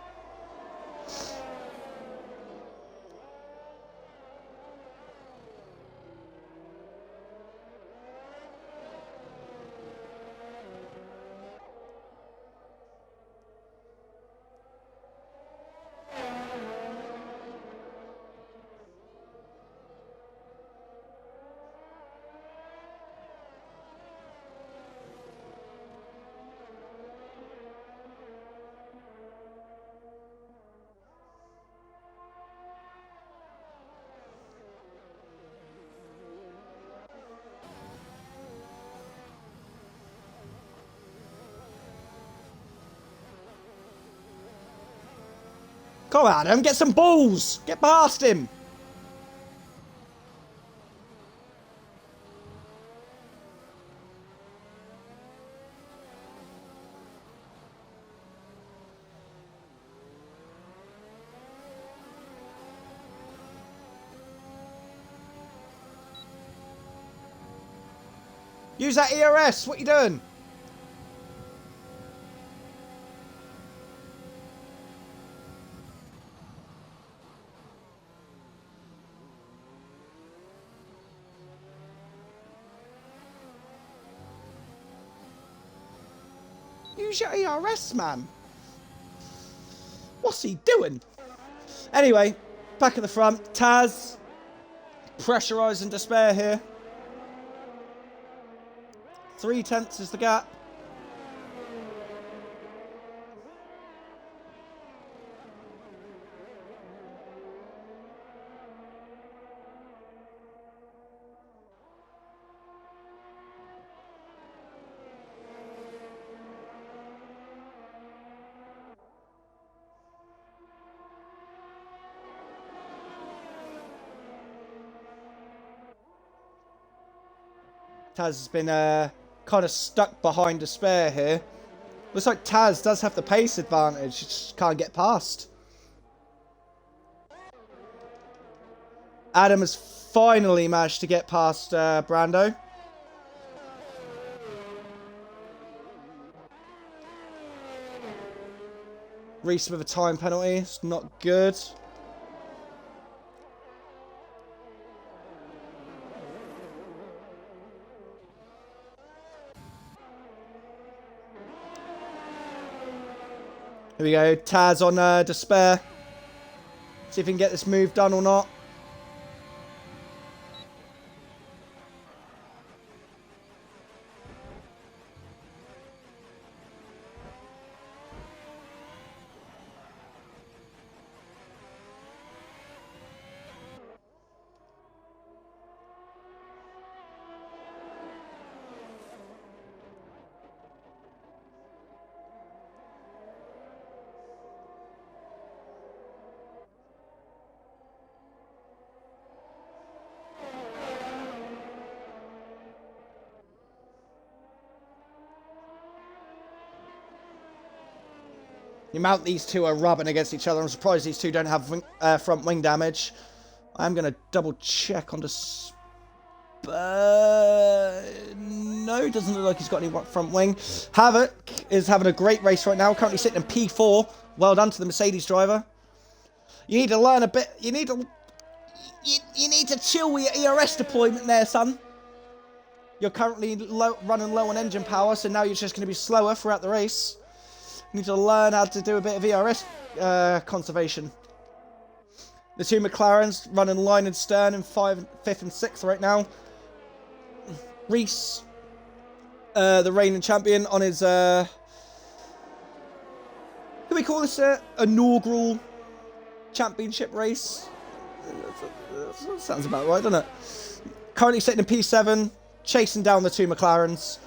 Come on, Adam, get some balls! Get past him! Use that ERS, what are you doing? Use your ERS, man. What's he doing? Anyway, back at the front. Taz, pressurising Despair here. 3/10 is the gap. Taz has been kind of stuck behind Despair here. Looks like Taz does have the pace advantage, just can't get past. Adam has finally managed to get past Brando. Reese with a time penalty, it's not good. Here we go, Taz on Despair. See if we can get this move done or not. The amount these two are rubbing against each other, I'm surprised these two don't have front wing damage. I'm going to double check on the... no, doesn't look like he's got any front wing. Havoc is having a great race right now, currently sitting in P4. Well done to the Mercedes driver. You need to learn a bit. You need to chill with your ERS deployment there, son. You're currently running low on engine power, so now you're just going to be slower throughout the race. You need to learn how to do a bit of ERS conservation. The two McLarens running line and stern in 5th and 6th right now. Reese, the reigning champion, on his... can we call this inaugural championship race? That sounds about right, doesn't it? Currently sitting in P7, chasing down the two McLarens.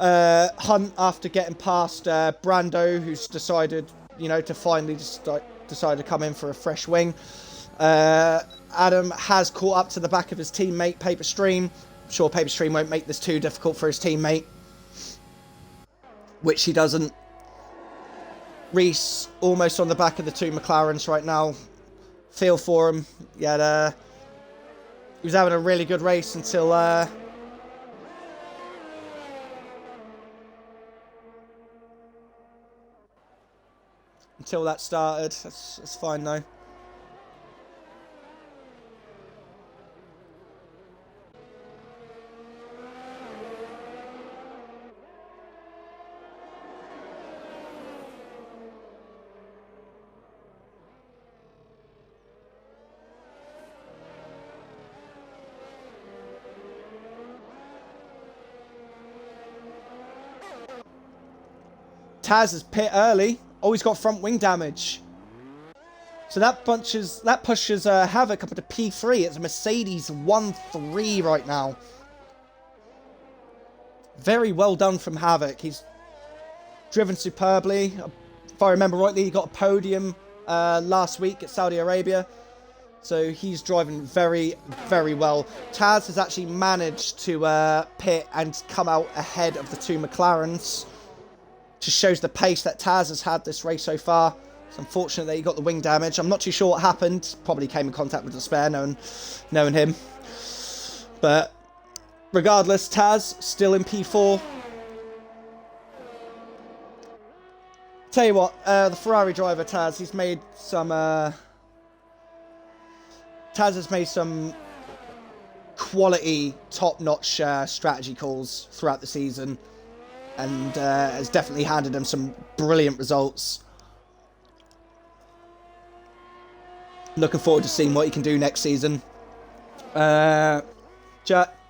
Hunt, after getting past Brando, who's decided, to finally decide to come in for a fresh wing. Adam has caught up to the back of his teammate, Paper Stream. I'm sure Paper Stream won't make this too difficult for his teammate, which he doesn't. Reese, almost on the back of the two McLarens right now. Feel for him. He was having a really good race until... until that started. That's fine though. Taz is pit early. Oh, he's got front wing damage. So that pushes Havoc up to P3. It's a Mercedes 1-3 right now. Very well done from Havoc. He's driven superbly. If I remember rightly, he got a podium last week at Saudi Arabia. So he's driving very, very well. Taz has actually managed to pit and come out ahead of the two McLarens. Just shows the pace that Taz has had this race so far. It's unfortunate that he got the wing damage. I'm not too sure what happened. Probably came in contact with the spare, knowing him. But regardless, Taz still in P4. Tell you what, the Ferrari driver Taz, he's made some... Taz has made some quality, top-notch strategy calls throughout the season. And has definitely handed them some brilliant results. Looking forward to seeing what he can do next season. Jack,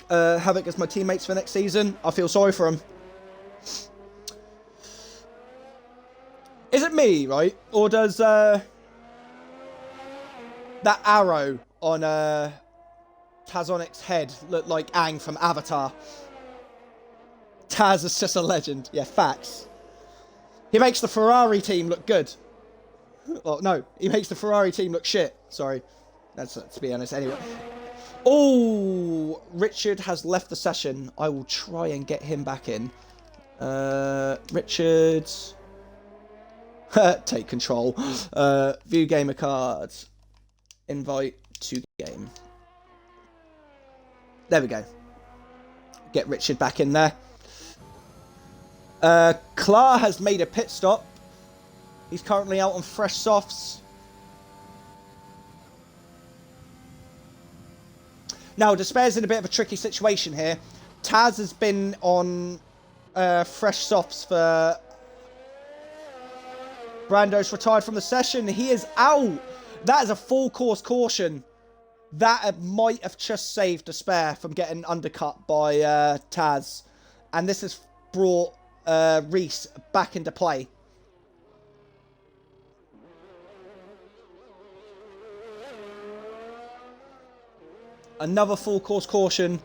Havoc as my teammates for next season. I feel sorry for him. Is it me, right? Or does that arrow on Tazonic's head look like Aang from Avatar? Taz is just a legend. Yeah, facts. He makes the Ferrari team look good. Oh, no. He makes the Ferrari team look shit. Sorry. That's to be honest. Anyway. Oh, Richard has left the session. I will try and get him back in. Richard. Take control. View gamer cards. Invite to game. There we go. Get Richard back in there. Clar has made a pit stop. He's currently out on fresh softs. Now, Despair's in a bit of a tricky situation here. Taz has been on fresh softs for... Brando's retired from the session. He is out. That is a full course caution. That might have just saved Despair from getting undercut by Taz. And this has brought Reese back into play. Another full course caution.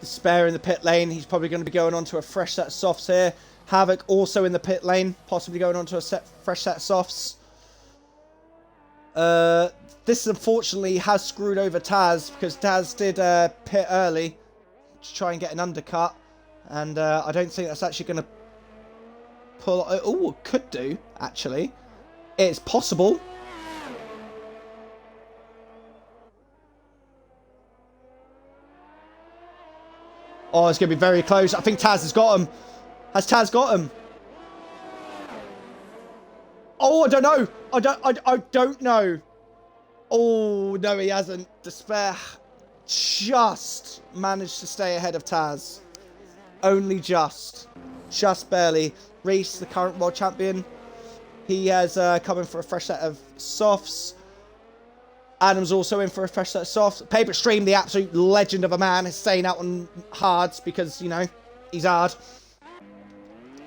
Despair in the pit lane. He's probably going to be going on to a fresh set of softs here. Havoc also in the pit lane. Possibly going on to a fresh set of softs. This unfortunately has screwed over Taz. Because Taz did pit early. To try and get an undercut. And I don't think that's actually going to pull... Oh, it could do, actually. It's possible. Oh, it's going to be very close. I think Taz has got him. Has Taz got him? Oh, I don't know. I don't know. Oh, no, he hasn't. Despair just managed to stay ahead of Taz. Only just. Just barely. Reese, the current world champion. He has come in for a fresh set of softs. Adam's also in for a fresh set of softs. Paper Stream, the absolute legend of a man, is staying out on hards because, you know, he's hard.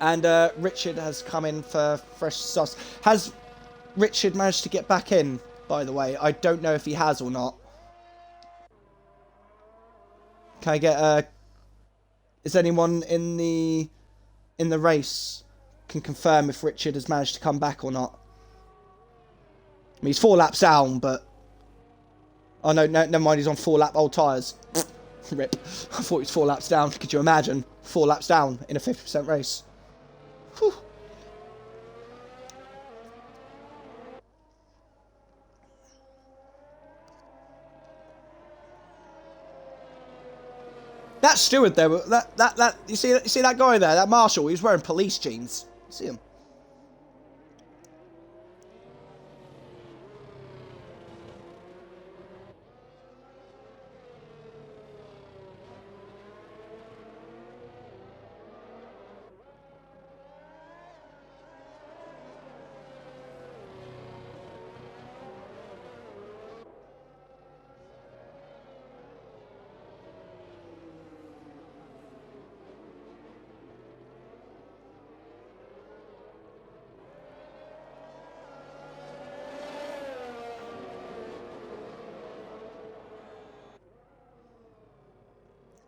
And Richard has come in for fresh softs. Has Richard managed to get back in, by the way? I don't know if he has or not. Can I get is anyone in the race can confirm if Richard has managed to come back or not? I mean, he's 4 laps down, but... Oh, no, never mind. He's on 4 lap old tyres. Rip. I thought he was 4 laps down. Could you imagine? 4 laps down in a 50% race. Whew. That steward there, you see that guy there, that marshal, he was wearing police jeans. You see him?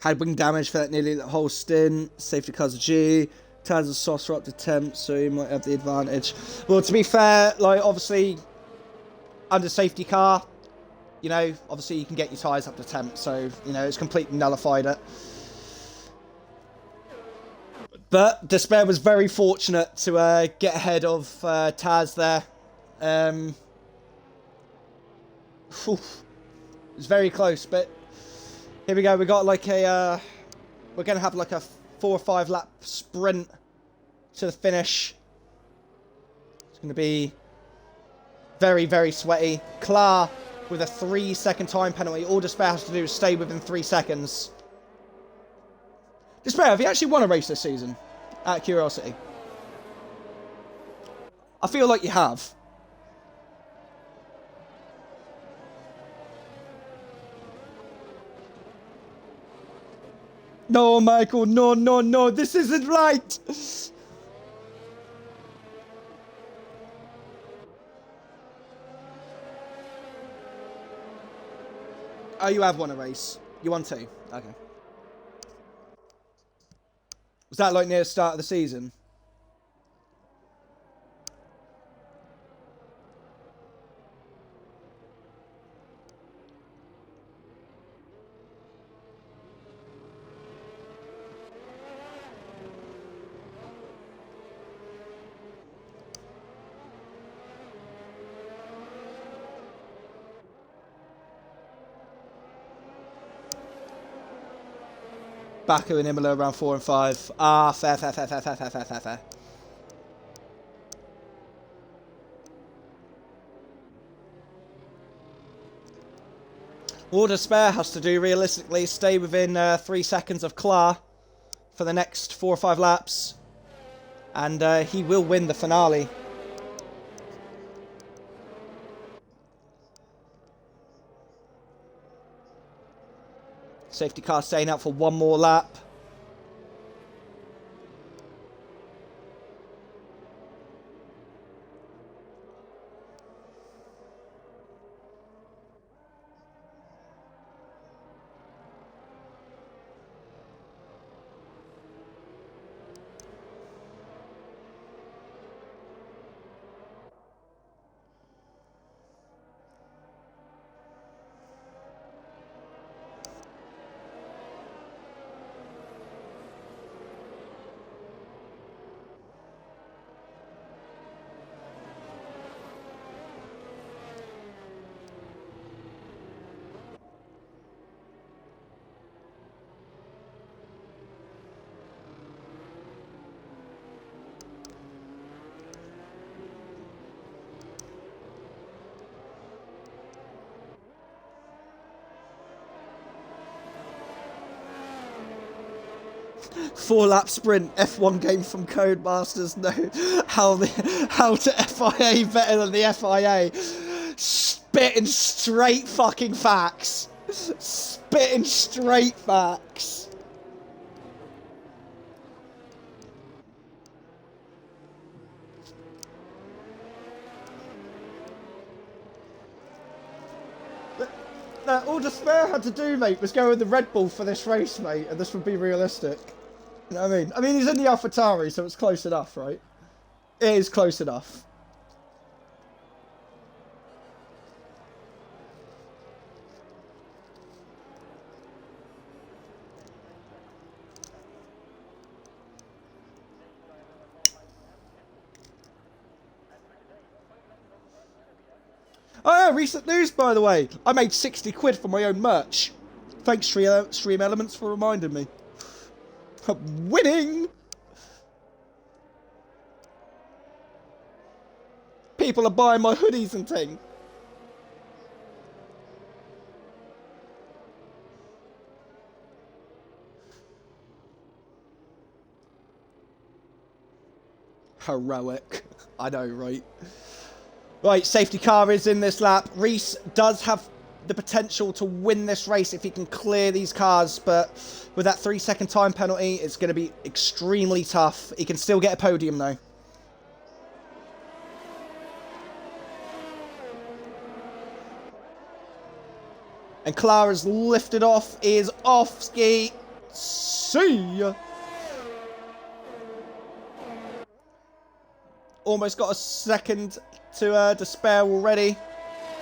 Had wing damage for that nearly the whole stint. Safety car's a G. Tires are soft for up to temp, so he might have the advantage. Well, to be fair, like, obviously, under safety car, you know, obviously you can get your tyres up to temp, so, you know, it's completely nullified it. But Despair was very fortunate to get ahead of Taz there. It was very close, but... Here we go, we got like a, we're going to have like a 4 or 5 lap sprint to the finish. It's going to be very, very sweaty. Klar with a 3-second time penalty. All Despair has to do is stay within 3 seconds. Despair, have you actually won a race this season? Out of curiosity. I feel like you have. No, Michael, no, no, no, this isn't right! Oh, you have won a race. You won 2. Okay. Was that like near the start of the season? Baku and Imola around 4 and 5. Ah, fair, fair, fair, fair, fair, fair, fair, fair, fair. All Despair has to do, realistically, stay within 3 seconds of Klar for the next 4 or 5 laps. And he will win the finale. Safety car staying out for 1 more lap. Four-lap sprint, F1 game from Codemasters know how to FIA better than the FIA. Spitting straight fucking facts. Spitting straight facts. All Despair had to do, mate, was go with the Red Bull for this race, mate, and this would be realistic. You know what I mean? I mean, he's in the AlphaTauri, so it's close enough, right? It is close enough. Oh yeah, recent news, by the way. I made 60 quid for my own merch. Thanks, Stream Elements, for reminding me. Winning! People are buying my hoodies and thing. Heroic. I know, right? Right, safety car is in this lap. Reese does have the potential to win this race if he can clear these cars, but with that 3-second time penalty, it's going to be extremely tough. He can still get a podium, though. And Clara's lifted off, is off ski. See ya. Almost got a second to Despair already.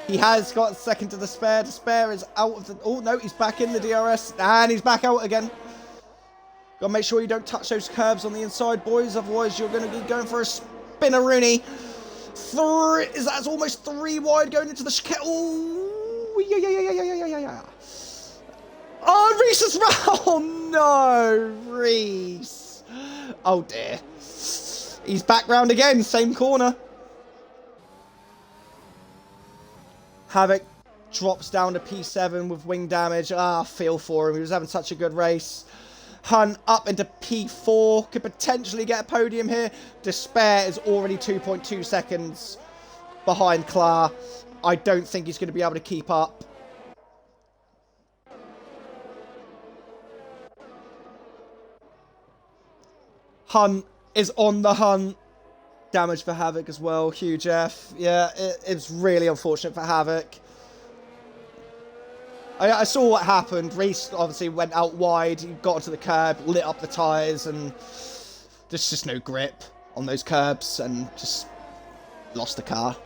He has got a second to Despair. Despair is out of the... Oh, no, he's back in the DRS. And he's back out again. Got to make sure you don't touch those curbs on the inside, boys. Otherwise, you're going to be going for a spinneroonie. That's almost 3 wide going into the chicane. Oh, yeah. Oh, Reese is round. Oh, no, Reese. Oh, dear. He's back round again. Same corner. Havoc drops down to P7 with wing damage. Ah, feel for him. He was having such a good race. Hunt up into P4. Could potentially get a podium here. Despair is already 2.2 seconds behind Klar. I don't think he's going to be able to keep up. Hunt is on the hunt. Damage for Havoc as well. Huge F. Yeah, it's really unfortunate for Havoc. I saw what happened. Reese obviously went out wide. He got onto the curb, lit up the tyres, and there's just no grip on those curbs, and just lost the car.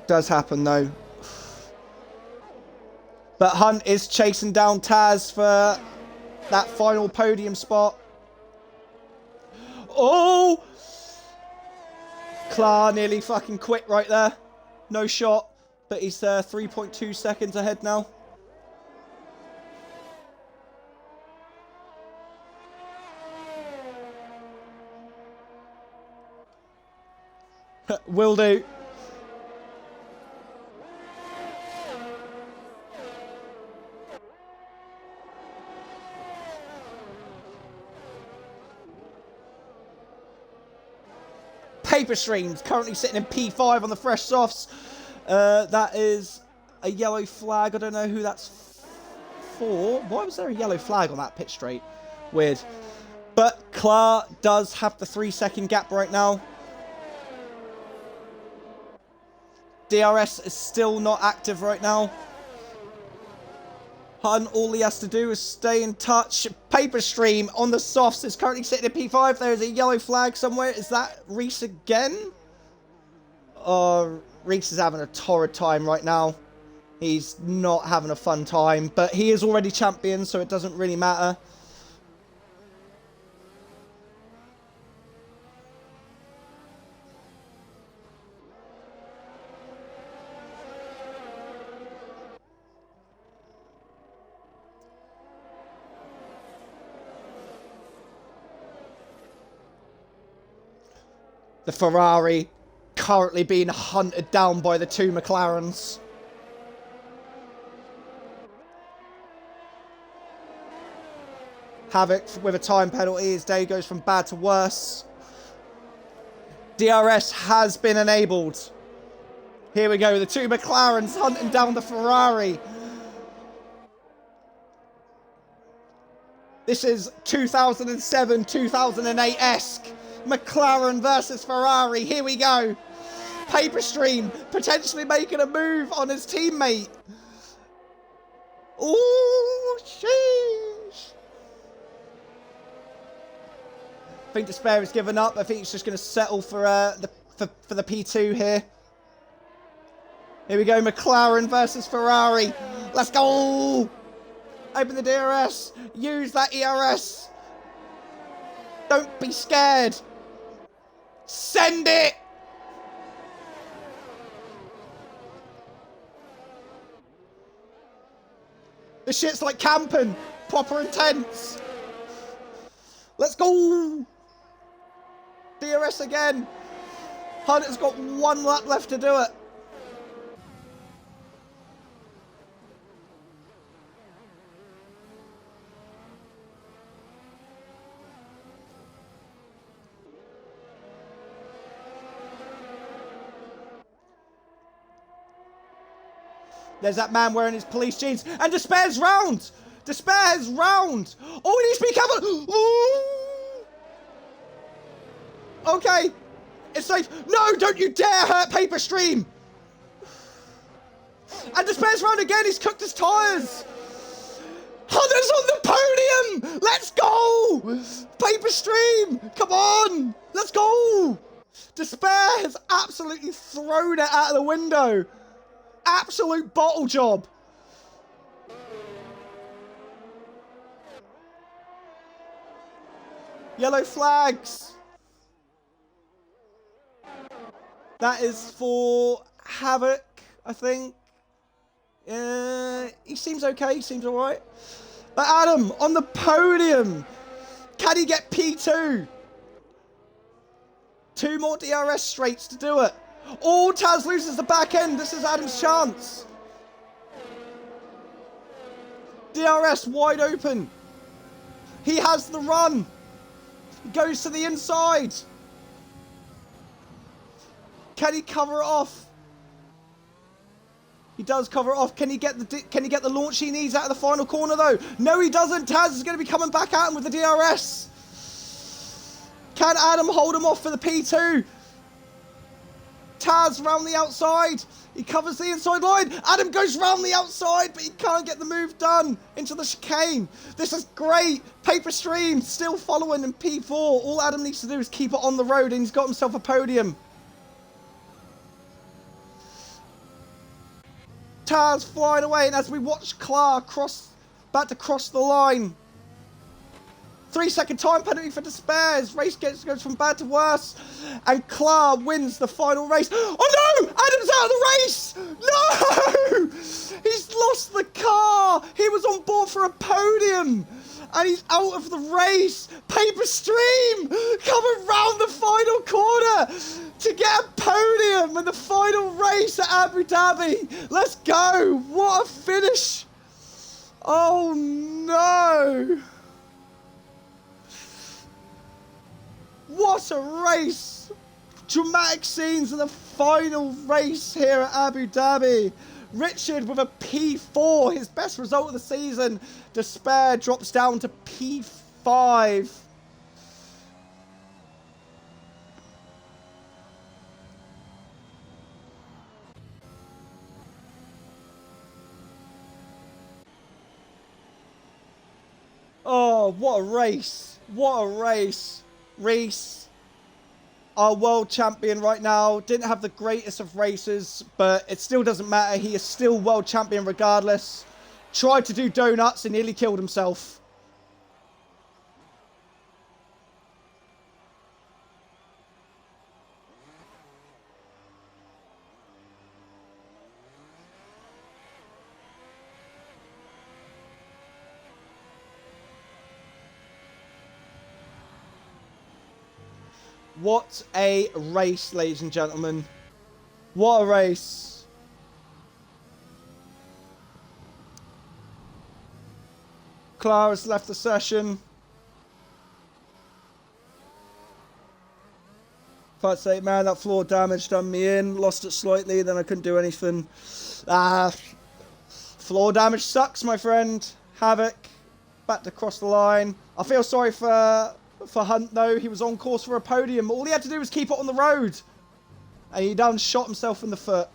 Does happen, though. But Hunt is chasing down Taz for that final podium spot. Oh! Klar nearly fucking quit right there. No shot. But he's 3.2 seconds ahead now. Will do. Paper Streams currently sitting in P5 on the fresh softs. That is a yellow flag. I don't know who that's for. Why was there a yellow flag on that pit straight? Weird. But Clar does have the 3-second gap right now. DRS is still not active right now. Hun, all he has to do is stay in touch. Paper Stream on the softs is currently sitting at P5. There is a yellow flag somewhere. Is that Reese again? Oh, Reese is having a torrid time right now. He's not having a fun time, but he is already champion, so it doesn't really matter. The Ferrari currently being hunted down by the two McLarens. Havoc with a time penalty. His day goes from bad to worse. DRS has been enabled. Here we go. The two McLarens hunting down the Ferrari. This is 2007, 2008-esque. McLaren versus Ferrari. Here we go. Paper Stream potentially making a move on his teammate. Ooh, sheesh. I think Despair has given up. I think he's just going to settle for the P2 here. Here we go. McLaren versus Ferrari. Let's go. Open the DRS. Use that ERS. Don't be scared. Send it! This shit's like camping. Proper intense. Let's go! DRS again. Hunter's got one lap left to do it. There's that man wearing his police jeans. And Despair's round! Despair's round! Oh, he needs to be careful! Ooh. Okay. It's safe. No, don't you dare hurt Paper Stream! And Despair's round again. He's cooked his tyres. Hunter's on the podium! Let's go! Paper Stream! Come on! Let's go! Despair has absolutely thrown it out of the window. Absolute bottle job. Yellow flags. That is for Havoc, I think. He seems okay. He seems all right. But Adam on the podium. Can he get P2? 2 more DRS straights to do it. Oh, Taz loses the back end. This is Adam's chance. DRS wide open. He has the run. He goes to the inside. Can he cover it off? He does cover it off. Can he get the launch he needs out of the final corner though? No, he doesn't. Taz is going to be coming back at him with the DRS. Can Adam hold him off for the P2? Taz round the outside. He covers the inside line. Adam goes round the outside, but he can't get the move done into the chicane. This is great. Paper Stream still following in P4. All Adam needs to do is keep it on the road, and he's got himself a podium. Taz flying away, and as we watch Clar about to cross the line. 3-second time penalty for Despair. His race goes from bad to worse. And Clar wins the final race. Oh no! Adam's out of the race! No! He's lost the car! He was on board for a podium! And he's out of the race. Paper Stream coming round the final corner to get a podium in the final race at Abu Dhabi. Let's go. What a finish. Oh no. What a race. Dramatic scenes of the final race here at Abu Dhabi. Richard with a P4, his best result of the season. Despair drops down to P5. Oh, what a race. What a race. Reese, our world champion right now, didn't have the greatest of races, but it still doesn't matter. He is still world champion regardless. Tried to do donuts and nearly killed himself. What a race, ladies and gentlemen. What a race. Clara's left the session. I'd say, man, that floor damage done me in. Lost it slightly, then I couldn't do anything. Floor damage sucks, my friend. Havoc, back to cross the line. I feel sorry for Hunt, though. He was on course for a podium. All he had to do was keep it on the road. And he done shot himself in the foot.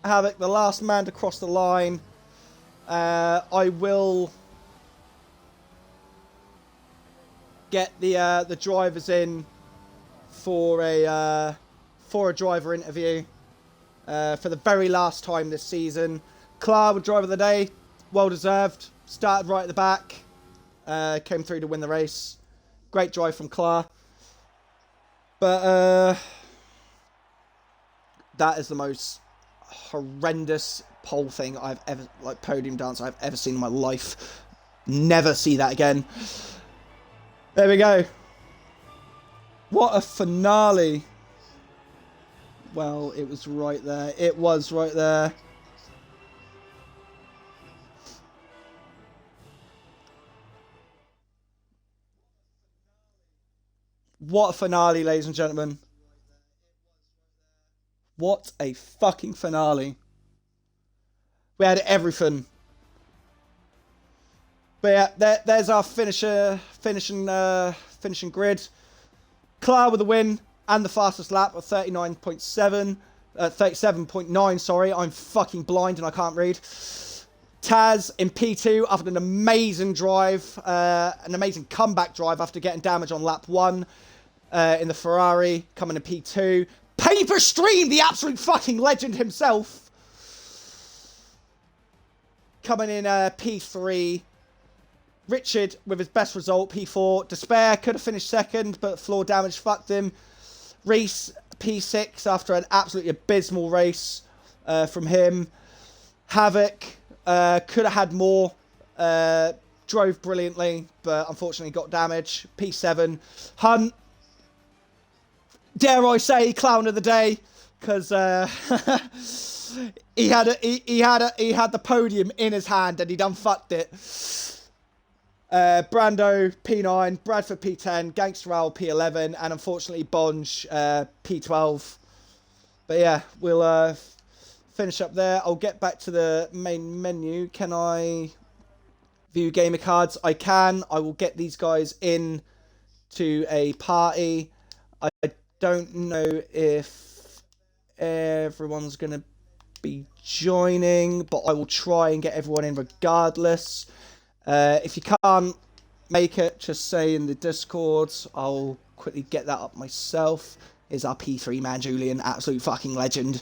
Havoc, the last man to cross the line. I will get the drivers in for a driver interview for the very last time this season. Clara with driver of the day, well deserved. Started right at the back, came through to win the race. Great drive from Clara. But that is the most horrendous pole thing I've ever, like podium dance I've ever seen in my life. Never see that again. There we go. What a finale. Well, it was right there. It was right there. What a finale, ladies and gentlemen. What a fucking finale. We had everything. But yeah, there's our finishing grid. Clara with the win and the fastest lap of 37.9, sorry. I'm fucking blind and I can't read. Taz in P2 after an amazing drive, an amazing comeback drive after getting damage on lap 1 in the Ferrari, coming in P2. Paper Stream, the absolute fucking legend himself, coming in P3. Richard with his best result, P4. Despair could have finished second, but floor damage fucked him. Reese, P6 after an absolutely abysmal race from him. Havoc could have had more. Drove brilliantly, but unfortunately got damage. P7. Hunt, dare I say, clown of the day, because he had the podium in his hand and he done fucked it. Brando P9, Bradford P10, Gangster Owl P11, and unfortunately Bonge P12. But yeah, we'll finish up there. I'll get back to the main menu. Can I view gamer cards? I can. I will get these guys in to a party. I don't know if everyone's going to be joining, but I will try and get everyone in regardless. If you can't make it, just say in the Discord. I'll quickly get that up myself. Is our P3 man Julian, absolute fucking legend.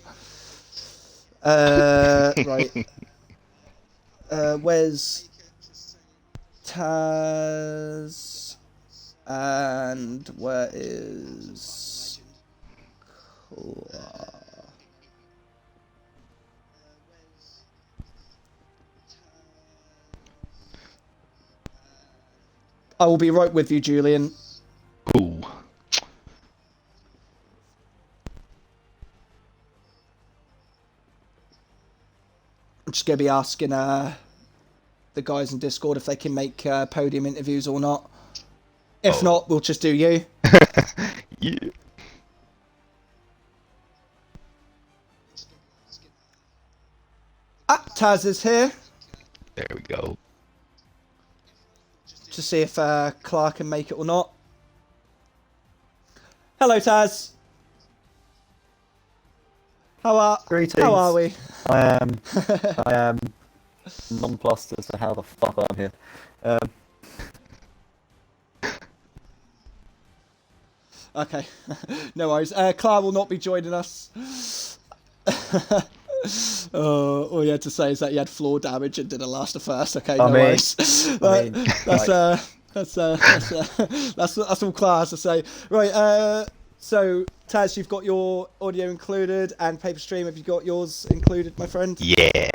Right. Where's Taz? And where is Clara? I will be right with you, Julian. Ooh. I'm just going to be asking the guys in Discord if they can make podium interviews or not. If not, we'll just do you. Yeah. Taz is here There we go. to see if Clark can make it or not. Hello, Taz. Greetings. How are we? I am nonplussed as to how the fuck I'm here. Okay, no worries. Clark will not be joining us. All you had to say is that you had floor damage and didn't last the first. Okay, no worries. That's all Clark has to say. Right. So Taz, you've got your audio included, and Paper Stream, have you got yours included, my friend? Yeah.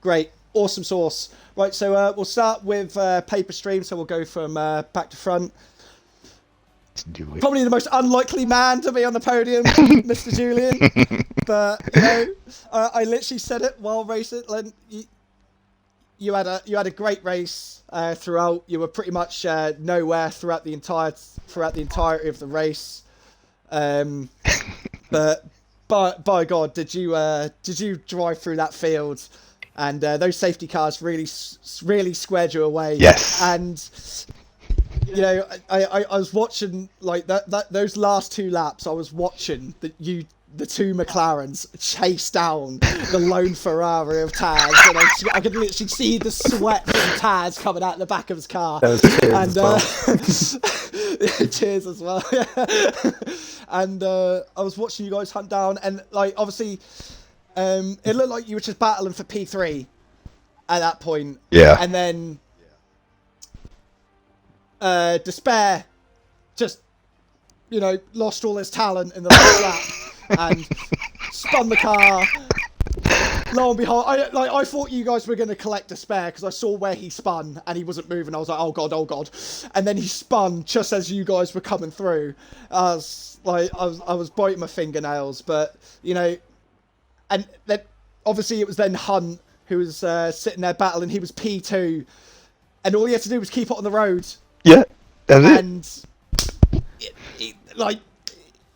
Great. Awesome sauce. Right, so we'll start with Paper Stream, so we'll go from back to front. Let's do it. Probably the most unlikely man to be on the podium, Mr. Julian. But, you know, I literally said it while racing. Like, you had a great race throughout. You were pretty much nowhere throughout the entirety of the race. But by God, did you drive through that field? And those safety cars really squared you away. Yes. And you know, I was watching like those last two laps. I was watching the two McLarens chase down the lone Ferrari of Taz, and I could literally see the sweat from Taz coming out the back of his car. There was tears And cheers as well. And I was watching you guys hunt down, and like obviously, it looked like you were just battling for P3 at that point. Yeah. And then Despair just, you know, lost all his talent in the last lap and spun the car. Lo and behold, I thought you guys were going to collect Despair because I saw where he spun and he wasn't moving. I was like, oh god. And then he spun just as you guys were coming through. I was biting my fingernails, but you know, and then obviously it was then Hunt who was sitting there battling. He was P2, and all he had to do was keep it on the road. Yeah. That's it. And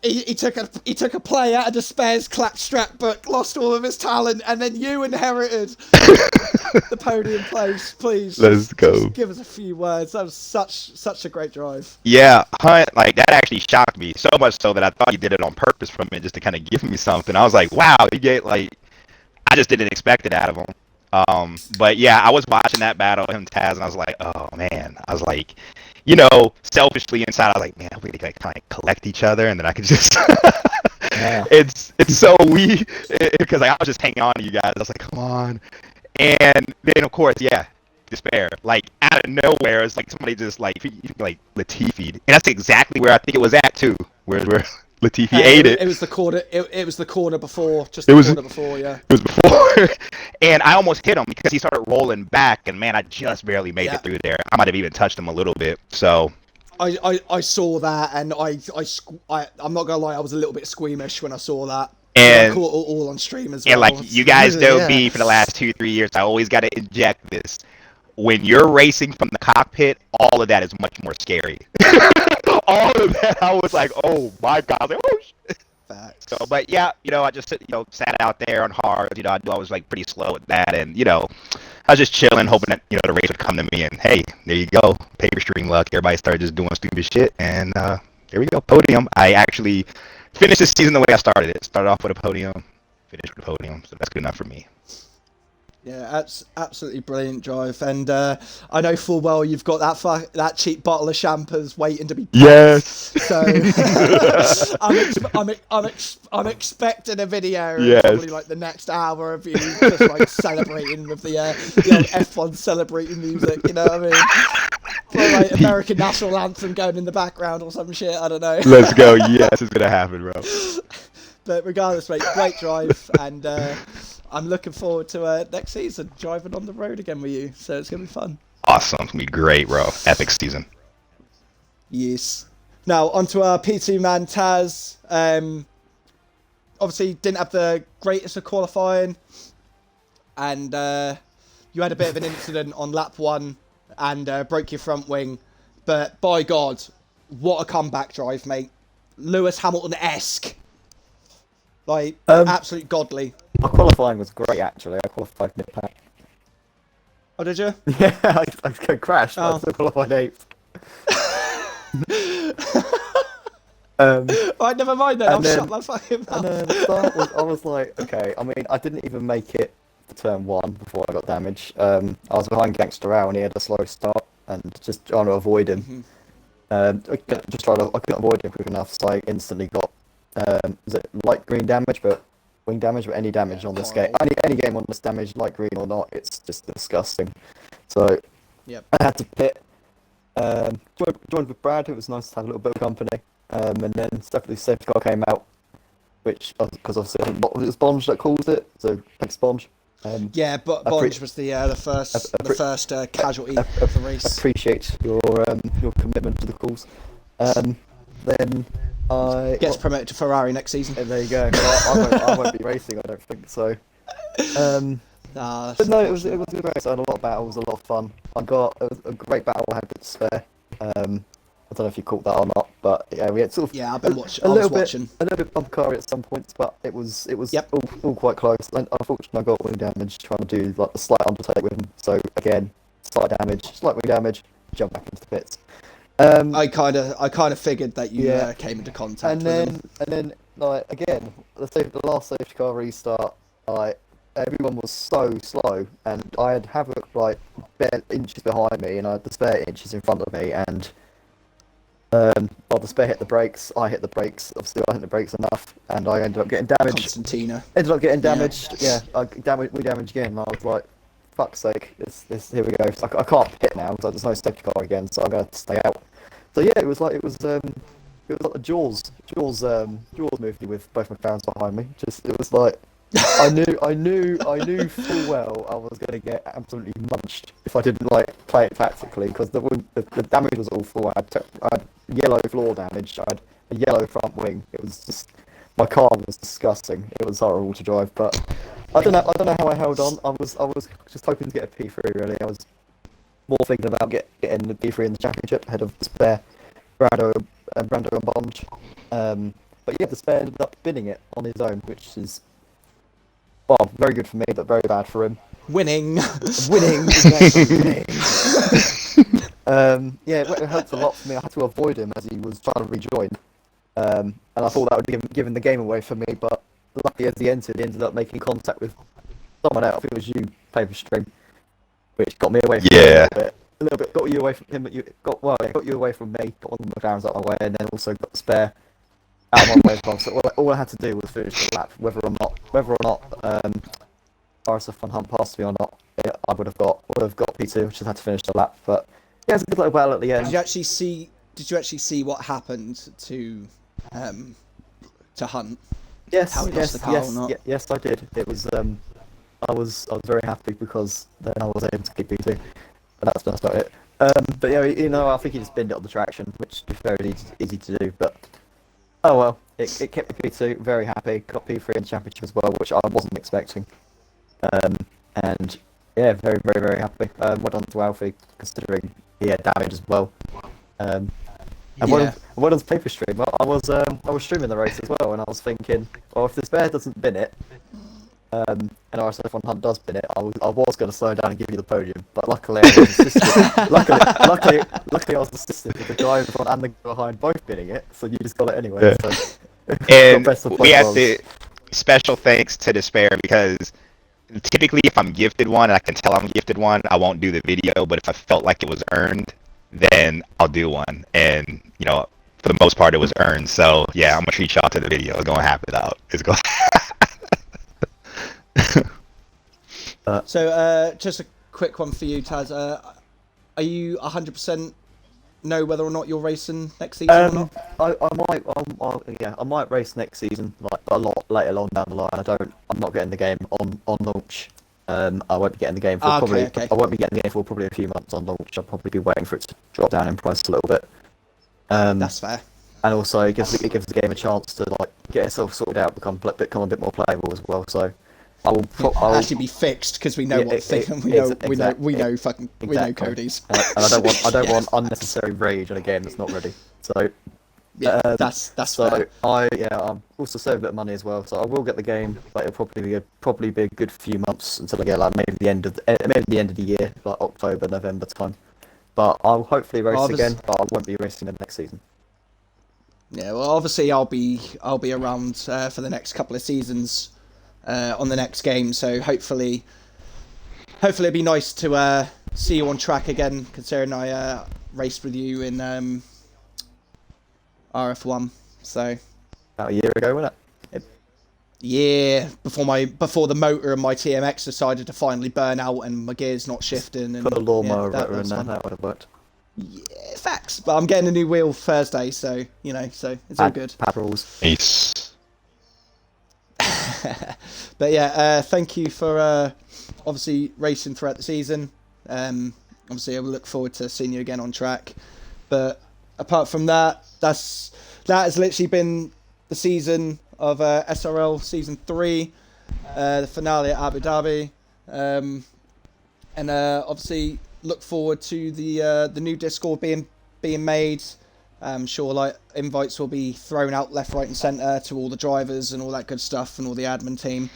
he took a play out of Despair's clapstrap book, lost all of his talent, and then you inherited the podium place. Please, Let's go. just give us a few words. That was such a great drive. Yeah, Hunt, like that actually shocked me so much so that I thought he did it on purpose from it just to kind of give me something. I was like, wow, he get like, I just didn't expect it out of him. But yeah, I was watching that battle, him and Taz, and I was like, oh man, I was like, you know, selfishly inside, I was like, man, I really like kind of collect each other, and then I could just, Yeah. it's so weird because like, I was just hanging on to you guys. I was like, come on, and then of course, yeah, Despair, like out of nowhere, it's like somebody just like Latifi'd, and that's exactly where I think it was at too, where Latifi ate it. It was the corner. It was the corner before. Corner before. Yeah. It was before, and I almost hit him because he started rolling back, and man, I just barely made it through there. I might have even touched him a little bit. So I saw that, and I'm not gonna lie, I was a little bit squeamish when I saw that. And I caught it all on stream as well. And like you guys know me for the last 2-3 years, I always got to inject this. When you're racing from the cockpit, all of that is much more scary. All of that, I was like, oh my god, I was like, oh shit. Facts. So, but yeah, you know, I just sat out there on hard. You know, I knew I was like pretty slow at that, and you know, I was just chilling, hoping that the race would come to me. And hey, there you go, paper string luck. Everybody started just doing stupid shit, and there we go, podium. I actually finished this season the way I started it. Started off with a podium, finished with a podium, so that's good enough for me. Yeah, absolutely brilliant drive, and I know full well you've got that cheap bottle of champers waiting to be popped. Yes. So I'm expecting a video. Yes. Probably like the next hour of you just like celebrating with the old F1 celebrating music. You know what I mean? Or like American national anthem going in the background or some shit. I don't know. Let's go. Yes, it's gonna happen, bro. But regardless, mate, great drive, and I'm looking forward to next season driving on the road again with you. So it's gonna be fun. awesome. It's gonna be great, bro. Epic season. Yes. Now, onto our P2 man, Taz. Obviously, didn't have the greatest of qualifying. And you had a bit of an incident on lap 1 and broke your front wing. But by God, what a comeback drive, mate. Lewis Hamilton-esque. Like, absolute godly. My qualifying was great, actually. I qualified mid-pack. Oh, did you? Yeah, I crashed, but I Oh. still qualified 8th. Alright, never mind then. I'll then- shut my fucking mouth. And then the start was, I was like, okay. I mean, I didn't even make it to turn 1 before I got damaged. I was behind Gangster Al and he had a slow start, and just trying to avoid him. I couldn't avoid him quick enough, so I instantly got is it light green damage, but wing damage, but any damage on this game, any game on this damage, light green or not, it's just disgusting. So Yep. I had to pit. Joined with Brad. It was nice to have a little bit of company. And then separately safety car came out, which because obviously it was Sponge that caused it, so thanks Sponge. Yeah, but Bonge was the first casualty of the race. Appreciate your commitment to the cause. Then I Gets promoted to Ferrari next season. there you go. I won't be racing. I don't think so. But no, it was a good race. I had a lot of battles, a lot of fun. It was a great battle I had with Despair. I don't know if you caught that or not, but yeah, we had sort of I've been watching. a little bit bump car at some points, but it was all quite close. And unfortunately, I got wing damage trying to do like the slight undertake with him. So again, slight wing damage, jump back into the pits. I kind of figured that you came into contact with him. And then like again, the last safety car restart, like everyone was so slow, and I had Havoc like bare inches behind me, and I had the spare inches in front of me, and the spare hit the brakes, I hit the brakes. Obviously, I hit the brakes enough, and I ended up getting damaged. Constantino. Ended up getting damaged. Yeah, we damaged again. And I was like, "Fuck's sake! This here we go." So I can't pit now because there's no safety car again, so I'm gonna have to stay out. So yeah, it was like a Jaws movie with both McLarens behind me. It was like I knew full well I was gonna get absolutely munched if I didn't like play it tactically, because the damage was awful. I had yellow floor damage. I had a yellow front wing. It was just, my car was disgusting. It was horrible to drive, but I don't know how I held on. I was just hoping to get a P3 really. I was more thinking about getting the P3 in the championship ahead of Despair, Brando and Bonge. But yeah, Despair ended up binning it on his own, which is, well, very good for me, but very bad for him. Winning. Winning. Yeah, it helped a lot for me. I had to avoid him as he was trying to rejoin. And I thought that would be giving the game away for me, but luckily as he ended up making contact with someone else. I think it was you, Paper Stream, which got me away from him a little bit. Got you away from him. Got you away from me. Got one of the McLarens out of my way, and then also got the Spare out of my way as well. So all I had to do was finish the lap, whether or not RSF Fun Hunt passed me or not. I would have got P2. Just had to finish the lap, but yeah, it's a good little battle at the end. Did you actually see what happened to Hunt? Yes, How he lost the car or not? yes, I did. It was I was very happy because then I was able to keep P2. But that's about it. But yeah, I think he just binned it on the traction, which is very easy to do. But oh well, it kept me P2. Very happy. Got P3 in the championship as well, which I wasn't expecting. And yeah, very, very, very happy. Went on to Alfie, considering he had damage as well. And what does Paper Stream? Well, I was streaming the race as well, and I was thinking, well, if this bear doesn't bin it, and RSF on Hunt does bin it, I was going to slow down and give you the podium, but luckily I was assisted. luckily I was assisted with the guy in front and the guy behind both binning it, so you just got it anyway. Yeah. So And we have to special thanks to Despair, because typically if I'm gifted one and I can tell I'm gifted one, I won't do the video, but if I felt like it was earned, then I'll do one. And for the most part it was earned, so yeah, I'm gonna treat y'all to the video. It's gonna happen out. It's going So just a quick one for you, Taz. Are you 100% know whether or not you're racing next season or not? I might race next season, like a lot later on down the line. I'm not getting the game on launch. I won't be getting the game for Okay, probably. okay. I won't be getting the game for probably a few months on launch. I'll probably be waiting for it to drop down in price a little bit. That's fair. And also it gives the game a chance to like get itself sorted out, become a bit more playable as well. So I'll Actually be fixed because we know Yeah, what thing and we know Cody's. And I don't want unnecessary rage on a game that's not ready. So Yeah, that's fair. I'm also saving a bit of money as well. So I will get the game, but it'll probably be a good few months until I get like maybe the end of the year, like October, November time. But I'll hopefully race again, but I won't be racing the next season. Yeah, well, obviously I'll be around for the next couple of seasons on the next game. So hopefully it'd be nice to see you on track again. Considering I raced with you in RF1, so About a year ago, wasn't it? yeah, before the motor and my TMX decided to finally burn out and my gears not shifting. And Put a lawnmower that rotor in there, fun. that would have worked. Yeah, facts. But I'm getting a new wheel Thursday, so so it's all good. Pad rules. Ace. But yeah, thank you for obviously racing throughout the season. Obviously, I will look forward to seeing you again on track. But apart from that, that has literally been the season of SRL Season 3, the finale at Abu Dhabi. And obviously look forward to the new Discord being made. I'm sure like invites will be thrown out left, right, and centre to all the drivers and all that good stuff and all the admin team.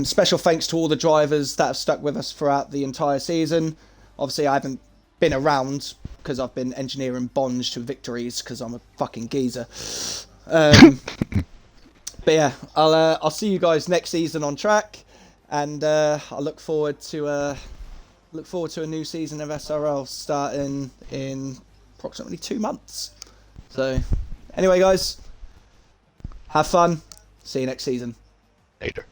Special thanks to all the drivers that have stuck with us throughout the entire season. Obviously, I haven't been around because I've been engineering bonds to victories because I'm a fucking geezer. But yeah, I'll see you guys next season on track, and I look forward to a new season of SRL starting in approximately 2 months. So, anyway, guys, have fun. See you next season. Later.